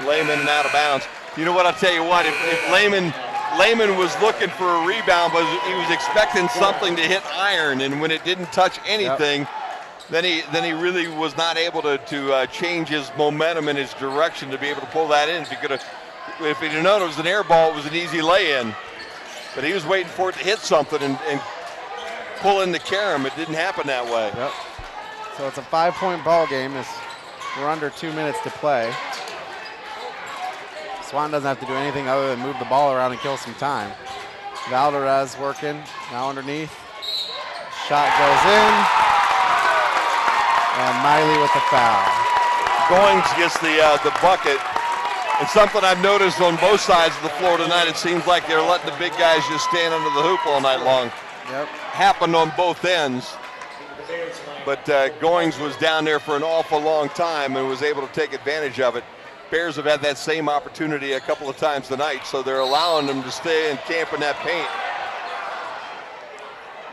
Lehman and out of bounds. You know what, I'll tell you what, if Lehman was looking for a rebound, but he was expecting something to hit iron, and when it didn't touch anything, then he really was not able to change his momentum and his direction to be able to pull that in. If he'd known it was an air ball, it was an easy lay-in. But he was waiting for it to hit something and pull in the carom. It didn't happen that way. Yep. So it's a 5-point ball game as we're under 2 minutes to play. Swanton doesn't have to do anything other than move the ball around and kill some time. Valdez working, now underneath. Shot goes in. And Miley with the foul. Goings gets the bucket. And something I've noticed on both sides of the floor tonight, it seems like they're letting the big guys just stand under the hoop all night long. Yep. Happened on both ends. But Goings was down there for an awful long time and was able to take advantage of it. Bears have had that same opportunity a couple of times tonight, so they're allowing them to stay and camp in that paint.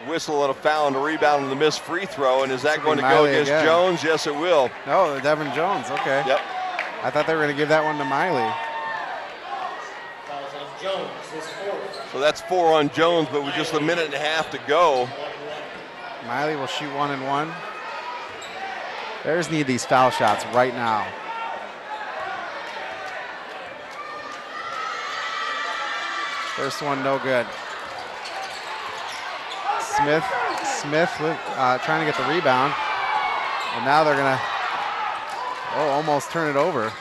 Whistle and a foul and a rebound on the missed free throw, and is that going to go against Jones? Yes, it will. No, Devin Jones, okay. Yep. I thought they were going to give that one to Miley. So that's 4 on Jones, but with just a minute and a half to go. Miley will shoot 1 and 1. Bears need these foul shots right now. First one, no good. Smith trying to get the rebound. And now they're going to, almost turn it over.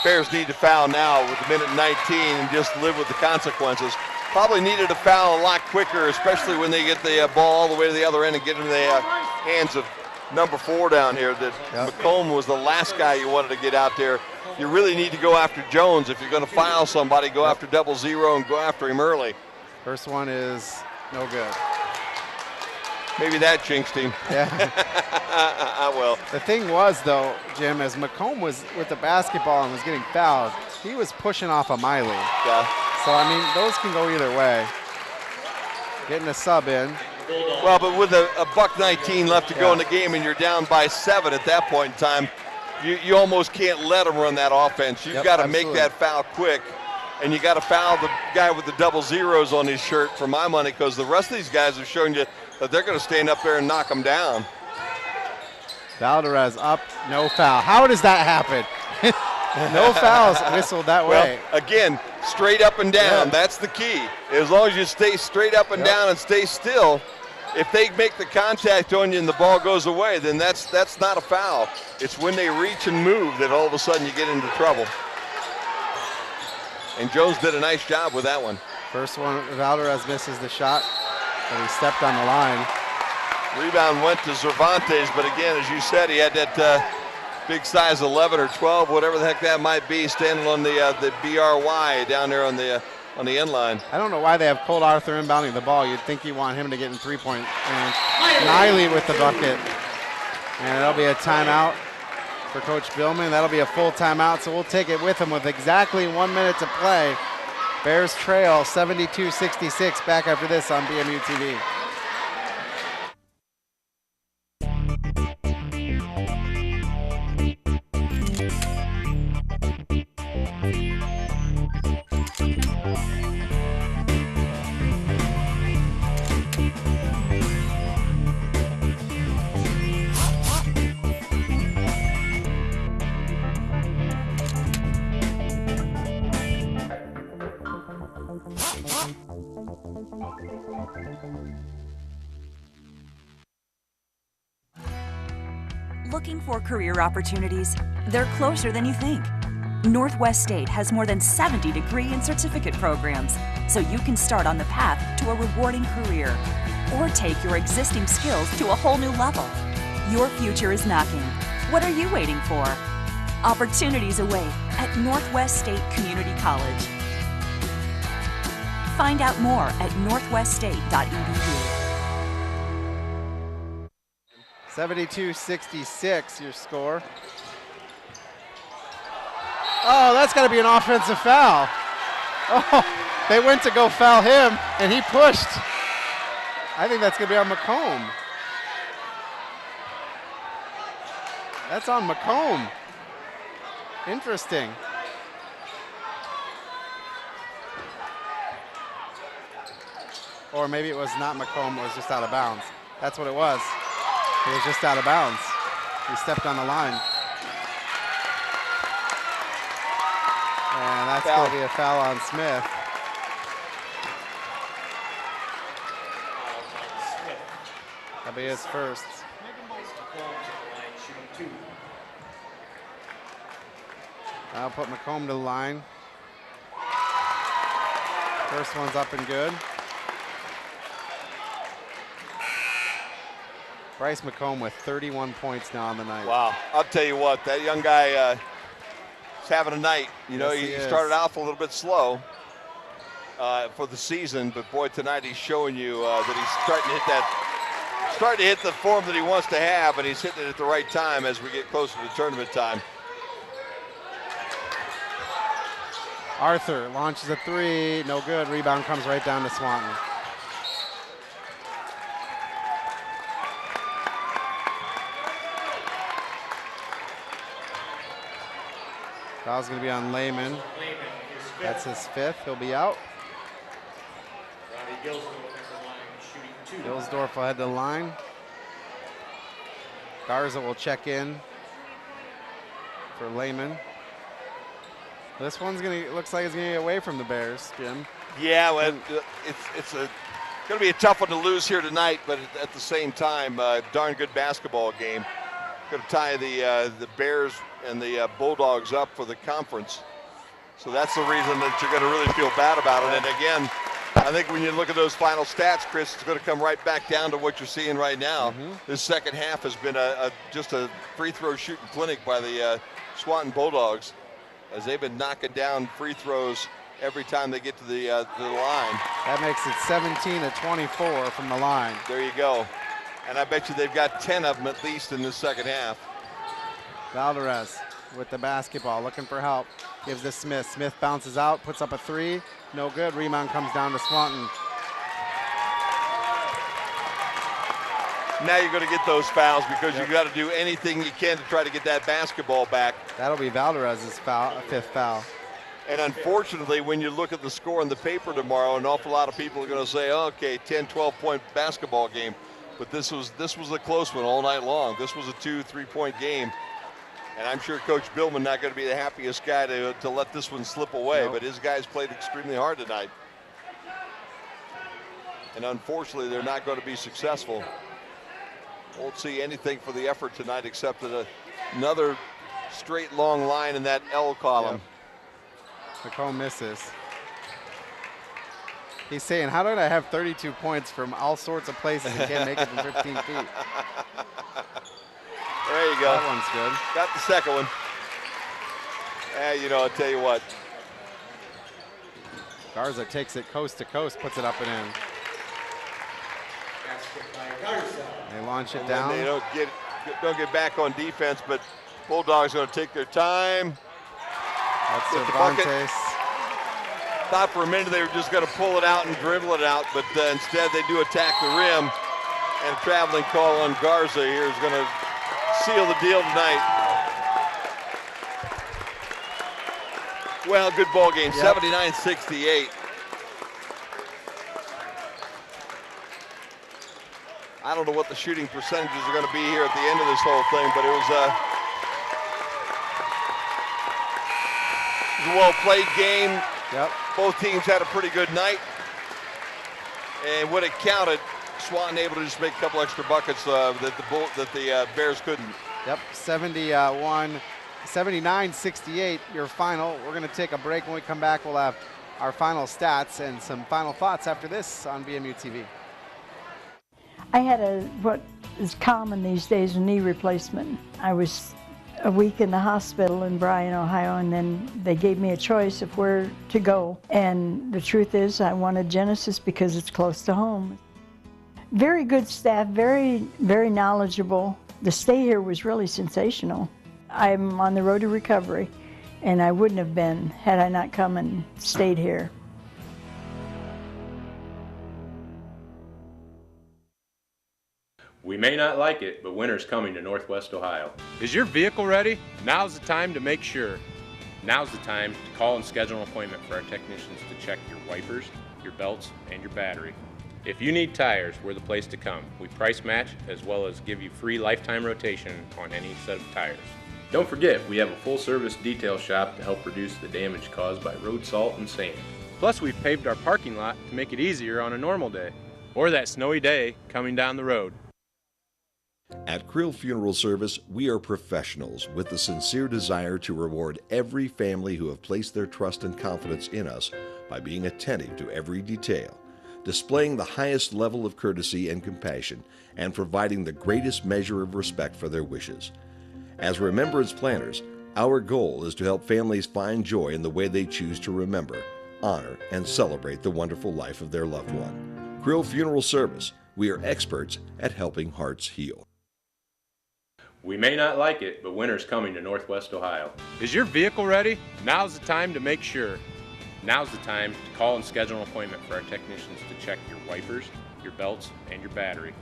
Bears need to foul now with a minute 19 and just live with the consequences. Probably needed a foul a lot quicker, especially when they get the ball all the way to the other end and get into the hands of number 4 down here. McComb was the last guy you wanted to get out there. You really need to go after Jones. If you're going to foul somebody, go after 0-0 and go after him early. First one is no good. Maybe that jinxed him. Yeah. Well. The thing was, though, Jim, as McComb was with the basketball and was getting fouled, he was pushing off of Miley. Yeah. So, I mean, those can go either way. Getting a sub in. Well, but with a $1:19 left to go in the game and you're down by 7 at that point in time, you almost can't let them run that offense. You've got to make that foul quick, and you got to foul the guy with the 0-0s on his shirt for my money, because the rest of these guys are showing you that they're going to stand up there and knock them down. Valdez up, no foul. How does that happen? No fouls whistled that way. Well, again, straight up and down. That's the key. As long as you stay straight up and down and stay still, if they make the contact on you and the ball goes away, then that's not a foul. It's when they reach and move that all of a sudden you get into trouble. And Jones did a nice job with that one. First one, Valdez misses the shot, and he stepped on the line. Rebound went to Cervantes, but again, as you said, he had that big size 11 or 12, whatever the heck that might be, standing on the BRY down there on the end line. I don't know why they have Cole Arthur inbounding the ball. You'd think you want him to get in three-point range. Miley with the bucket. And it'll be a timeout for Coach Billman. That'll be a full timeout, so we'll take it with him with exactly 1 minute to play. Bears trail 72-66. Back after this on BMU TV. Looking for career opportunities? They're closer than you think. Northwest State has more than 70 degree and certificate programs, so you can start on the path to a rewarding career or take your existing skills to a whole new level. Your future is knocking. What are you waiting for? Opportunities await at Northwest State Community College. Find out more at northweststate.edu. 72-66 your score. Oh, that's got to be an offensive foul. Oh, they went to go foul him, and he pushed. I think that's going to be on McComb. That's on McComb. Interesting. Or maybe it was not McComb, it was just out of bounds. That's what it was. It was just out of bounds. He stepped on the line. And that's going to be a foul on Smith. That'll be his first. I'll put McComb to the line. First one's up and good. Bryce McComb with 31 points now on the night. Wow, I'll tell you what, that young guy is having a night. You know, Yes, he started off a little bit slow for the season, but boy, tonight he's showing you that he's starting to hit the form that he wants to have, and he's hitting it at the right time as we get closer to tournament time. Arthur launches a three, no good. Rebound comes right down to Swanton. Foul's going to be on Lehman. That's his fifth. He'll be out. Gilsdorf will head to the line. Garza will check in for Lehman. This one's looks like it's gonna get away from the Bears, Jim. Yeah, well, it's going to be a tough one to lose here tonight, but at the same time, darn good basketball game. Going to tie the Bears and the Bulldogs up for the conference. So that's the reason that you're going to really feel bad about it. And again, I think when you look at those final stats, Chris, it's going to come right back down to what you're seeing right now. This second half has been just a free throw shooting clinic by the Swanton Bulldogs, as they've been knocking down free throws every time they get to the line. That makes it 17 to 24 from the line. There you go. And I bet you they've got 10 of them at least in this second half. Valderez with the basketball, looking for help. Gives to Smith. Smith bounces out, puts up a three. No good. Rebound comes down to Swanton. Now you're going to get those fouls because you've got to do anything you can to try to get that basketball back. That'll be Valderez's foul, fifth foul. And unfortunately, when you look at the score in the paper tomorrow, an awful lot of people are going to say, oh, okay, 10, 12-point basketball game. But this was a close one all night long. This was a 2-3-point game. And I'm sure Coach Billman not going to be the happiest guy to let this one slip away. Nope. But his guys played extremely hard tonight. And unfortunately, they're not going to be successful. Won't see anything for the effort tonight except another straight long line in that L column. Yep. McComb misses. He's saying, how did I have 32 points from all sorts of places and can't make it from 15 feet? There you go. That one's good. Got the second one. You know, I'll tell you what. Garza takes it coast to coast, puts it up and in. They launch it down. They don't get back on defense, but Bulldogs going to take their time. That's Cervantes. Thought for a minute they were just going to pull it out and dribble it out, but instead they do attack the rim. And a traveling call on Garza here is going to seal the deal tonight. Well, good ball game, 79-68. I don't know what the shooting percentages are going to be here at the end of this whole thing, but it was a well-played game. Yep. Both teams had a pretty good night. And when it counted, Swanton able to just make a couple extra buckets that the Bears couldn't. Yep, 79-68, your final. We're going to take a break. When we come back, we'll have our final stats and some final thoughts after this on BMU TV. I had what is common these days, a knee replacement. I was a week in the hospital in Bryan, Ohio, and then they gave me a choice of where to go. And the truth is, I wanted Genesis because it's close to home. Very good staff, very, very knowledgeable. The stay here was really sensational. I'm on the road to recovery, and I wouldn't have been had I not come and stayed here. We may not like it, but winter's coming to Northwest Ohio. Is your vehicle ready? Now's the time to make sure. Now's the time to call and schedule an appointment for our technicians to check your wipers, your belts, and your battery. If you need tires, we're the place to come. We price match as well as give you free lifetime rotation on any set of tires. Don't forget, we have a full service detail shop to help reduce the damage caused by road salt and sand. Plus, we've paved our parking lot to make it easier on a normal day or that snowy day coming down the road. At Krill Funeral Service, we are professionals with the sincere desire to reward every family who have placed their trust and confidence in us by being attentive to every detail, displaying the highest level of courtesy and compassion, and providing the greatest measure of respect for their wishes. As remembrance planners, our goal is to help families find joy in the way they choose to remember, honor, and celebrate the wonderful life of their loved one. Krill Funeral Service, we are experts at helping hearts heal. We may not like it, but winter's coming to Northwest Ohio. Is your vehicle ready? Now's the time to make sure. Now's the time to call and schedule an appointment for our technicians to check your wipers, your belts, and your battery.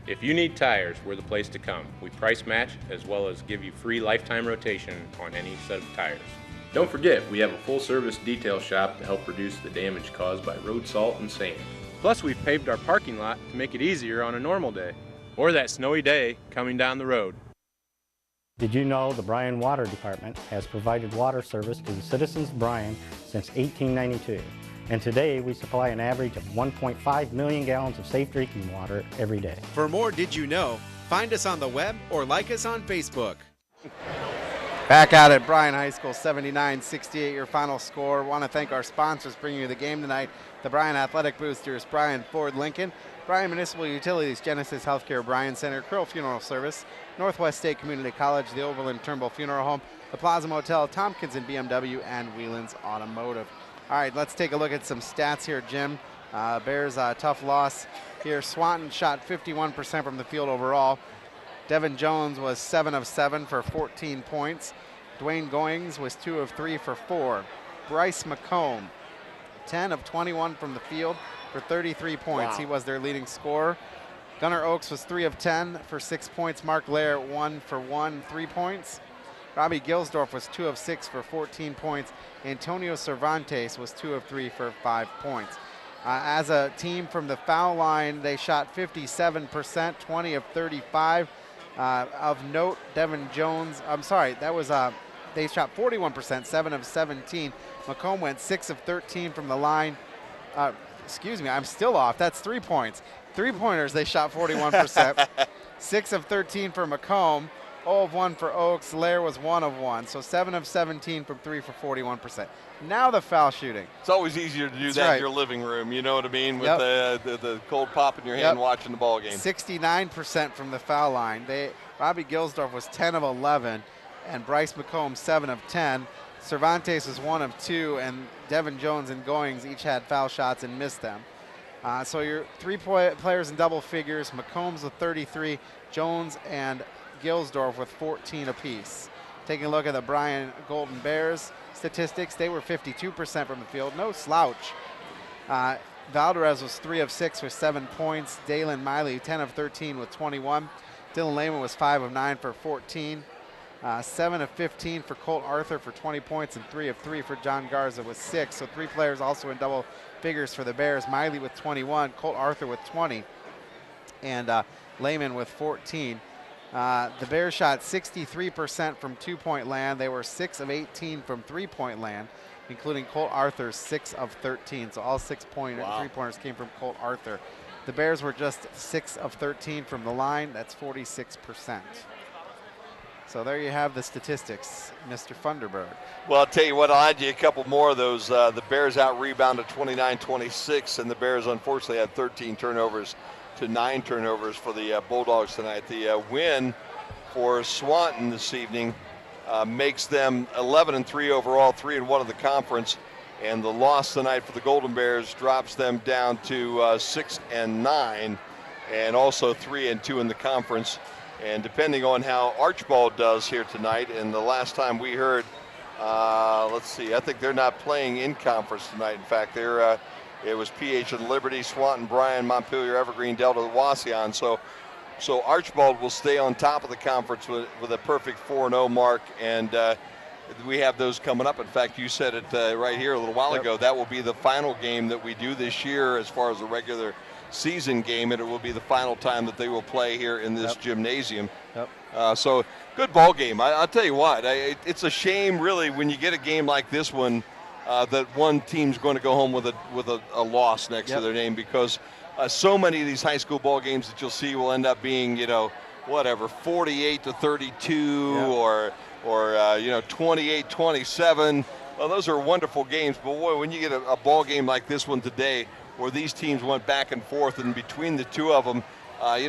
If you need tires, we're the place to come. We price match as well as give you free lifetime rotation on any set of tires. Don't forget, we have a full service detail shop to help reduce the damage caused by road salt and sand. Plus, we've paved our parking lot to make it easier on a normal day or that snowy day coming down the road. Did you know the Bryan Water Department has provided water service to the citizens of Bryan since 1892? And today we supply an average of 1.5 million gallons of safe drinking water every day. For more Did You Know, find us on the web or like us on Facebook. Back out at Bryan High School, 79-68 your final score. Want to thank our sponsors bringing you the game tonight. The Bryan Athletic Boosters, Bryan Ford Lincoln, Bryan Municipal Utilities, Genesis Healthcare, Bryan Center, Krill Funeral Service, Northwest State Community College, the Overland Turnbull Funeral Home, the Plaza Motel, Tompkins and BMW, and Whelan's Automotive. All right, let's take a look at some stats here, Jim. Bears tough loss here. Swanton shot 51% from the field overall. Devin Jones was 7 of 7 for 14 points. Dwayne Goings was 2 of 3 for 4. Bryce McComb, 10 of 21 from the field for 33 points. Wow. He was their leading scorer. Gunnar Oakes was 3 of 10 for 6 points. Mark Lair 1 for 1, 3 points. Robbie Gilsdorf was 2 of 6 for 14 points. Antonio Cervantes was 2 of 3 for 5 points. As a team from the foul line, they shot 57%, 20 of 35. Of note, Devin Jones, they shot 41%, 7 of 17. McComb went 6 of 13 from the line. Excuse me, I'm still off. That's 3 points. 3-pointers, they shot 41%. 6 of 13 for McComb. 0 of 1 for Oakes. Lair was 1 of 1. So 7 of 17 from 3 for 41%. Now the foul shooting. It's always easier to do that in your living room, you know what I mean, with the cold pop in your hand watching the ball game. 69% from the foul line. Robbie Gilsdorf was 10 of 11, and Bryce McComb 7 of 10. Cervantes was 1 of 2, and Devin Jones and Goings each had foul shots and missed them. So your 3 players in double figures, McCombs with 33, Jones and Gilsdorf with 14 apiece. Taking a look at the Bryan Golden Bears statistics, they were 52% from the field, no slouch. Valdez was 3 of 6 with 7 points. Dalen Miley 10 of 13 with 21. Dylan Lehman was 5 of 9 for 14. 7 of 15 for Colt Arthur for 20 points, and 3 of 3 for John Garza with 6. So 3 players also in double figures for the Bears. Miley with 21, Colt Arthur with 20, and Lehman with 14. The Bears shot 63% from 2-point land. They were 6 of 18 from 3-point land, including Colt Arthur's 6 of 13. So all 3-pointers came from Colt Arthur. The Bears were just 6 of 13 from the line. That's 46%. So there you have the statistics, Mr. Funderburg. Well, I'll tell you what, I'll add you a couple more of those. The Bears out-rebounded 29-26, and the Bears unfortunately had 13 turnovers to 9 turnovers for the Bulldogs tonight. The win for Swanton this evening makes them 11-3 overall, 3-1 in the conference, and the loss tonight for the Golden Bears drops them down to 6-9, and also 3-2 in the conference. And depending on how Archibald does here tonight, and the last time we heard Let's see. I think they're not playing in conference tonight. In fact, it was PH and Liberty, Swanton, Bryan, Montpelier, Evergreen, Delta, Wauseon. So Archibald will stay on top of the conference with a perfect 4-0 mark, and we have those coming up. In fact, you said it right here a little while ago. That will be the final game that we do this year as far as the regular season game, and it will be the final time that they will play here in this gymnasium. So good ball game. I'll tell you what, it's a shame really when you get a game like this one that one team's going to go home with a loss next to their name, because so many of these high school ball games that you'll see will end up being, 48-32 or 28-27. Well, those are wonderful games, but boy, when you get a ball game like this one today, where these teams went back and forth, and between the two of them,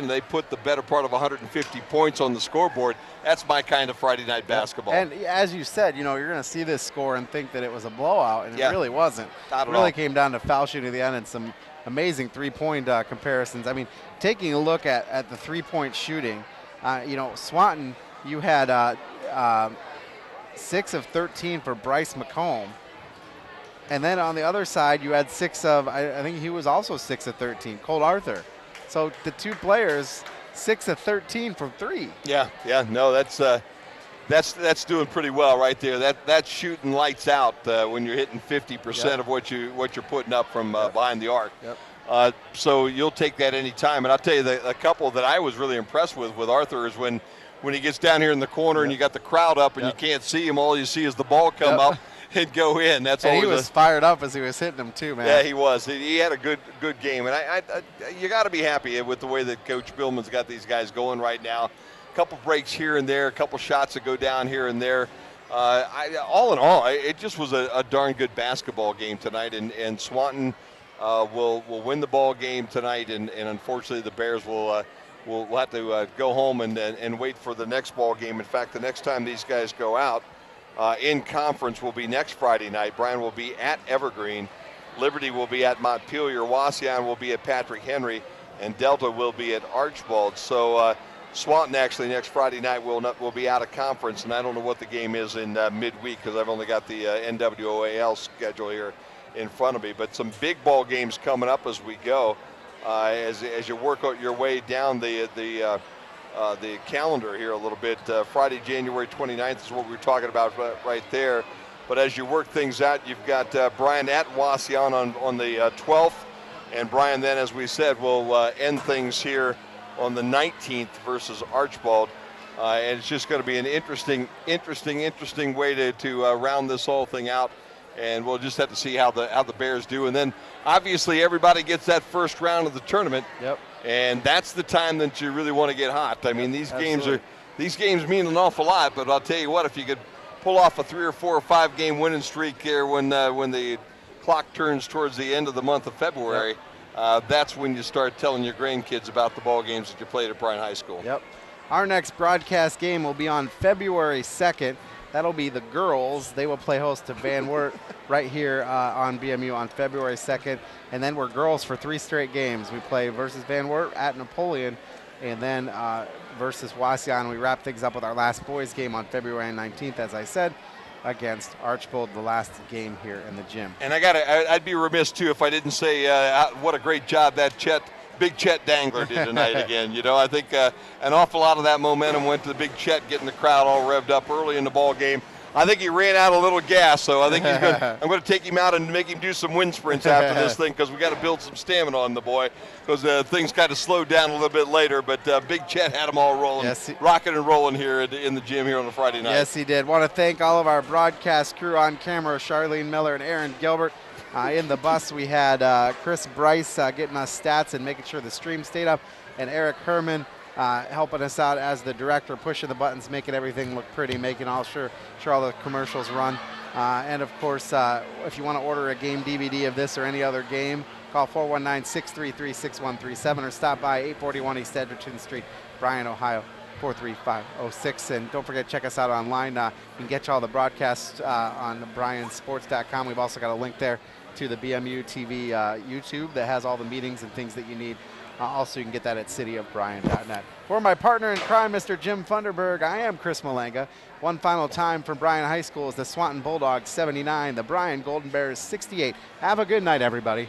they put the better part of 150 points on the scoreboard. That's my kind of Friday night basketball. And as you said, you're going to see this score and think that it was a blowout, and it really wasn't. Not at it really all. came down to foul shooting at the end and some amazing three-point comparisons. I mean, taking a look at the three-point shooting, Swanton, you had 6 of 13 for Bryce McComb. And then on the other side, you had 6 of, I think he was also 6 of 13, Cole Arthur. So the two players, 6 of 13 from 3. No, that's doing pretty well right there. That's shooting lights out when you're hitting 50% of what you're putting up from behind the arc. So you'll take that any time. And I'll tell you, a couple that I was really impressed with Arthur is when he gets down here in the corner and you got the crowd up and you can't see him, all you see is the ball come up and go in. That's and he was fired up as he was hitting them too, man. Yeah, he was. He had a good game, and you got to be happy with the way that Coach Billman's got these guys going right now. A couple breaks here and there, a couple shots that go down here and there. All in all, it just was a darn good basketball game tonight, and Swanton will win the ball game tonight, and unfortunately the Bears will have to go home and wait for the next ball game. In fact, the next time these guys go out in conference will be next Friday night. Bryan will be at Evergreen, Liberty will be at Montpelier, Wauseon will be at Patrick Henry, and Delta will be at Archibald. So Swanton actually next Friday night will be out of conference, and I don't know what the game is in midweek because I've only got the NWOAL schedule here in front of me. But some big ball games coming up as we go. As you work your way down the calendar here a little bit, Friday, January 29th is what we were talking about right there. But as you work things out, you've got Bryan at Wauseon on the 12th, and Bryan then, as we said, will end things here on the 19th versus Archibald. And it's just going to be an interesting way to round this whole thing out. And we'll just have to see how the Bears do. And then obviously everybody gets that first round of the tournament. And that's the time that you really want to get hot. I mean, these games mean an awful lot. But I'll tell you what, if you could pull off a 3 or 4 or 5 game winning streak here when the clock turns towards the end of the month of February, that's when you start telling your grandkids about the ball games that you played at Bryan High School. Our next broadcast game will be on February 2nd. That'll be the girls. They will play host to Van Wert right here on BMU on February 2nd. And then we're girls for 3 straight games. We play versus Van Wert at Napoleon, and then versus Wauseon. We wrap things up with our last boys game on February 19th, as I said, against Archibald, the last game here in the gym. And I'd be remiss too if I didn't say what a great job that Big Chet Dangler did tonight again. I think an awful lot of that momentum went to the Big Chet getting the crowd all revved up early in the ball game. I think he ran out a little gas, so I think I'm going to take him out and make him do some wind sprints after this thing, because we got to build some stamina on the boy, because things kind of slowed down a little bit later. But Big Chet had them all rolling, rocking and rolling here in the gym here on a Friday night. Yes, he did. Want to thank all of our broadcast crew on camera, Charlene Miller and Aaron Gilbert. In the bus, we had Chris Bryce getting us stats and making sure the stream stayed up, and Eric Herman helping us out as the director, pushing the buttons, making everything look pretty, making sure all the commercials run. And, of course, if you want to order a game DVD of this or any other game, call 419-633-6137 or stop by 841 East Edgerton Street, Bryan, Ohio, 43506. And don't forget to check us out online. You can get all the broadcasts on bryansports.com. We've also got a link there to the BMU TV YouTube that has all the meetings and things that you need Also, you can get that at cityofbryan.net. For my partner in crime, Mr. Jim Funderburg, I am Chris Malanga. One final time from Bryan High School is the Swanton Bulldogs 79, the Bryan Golden Bears 68. Have a good night, everybody.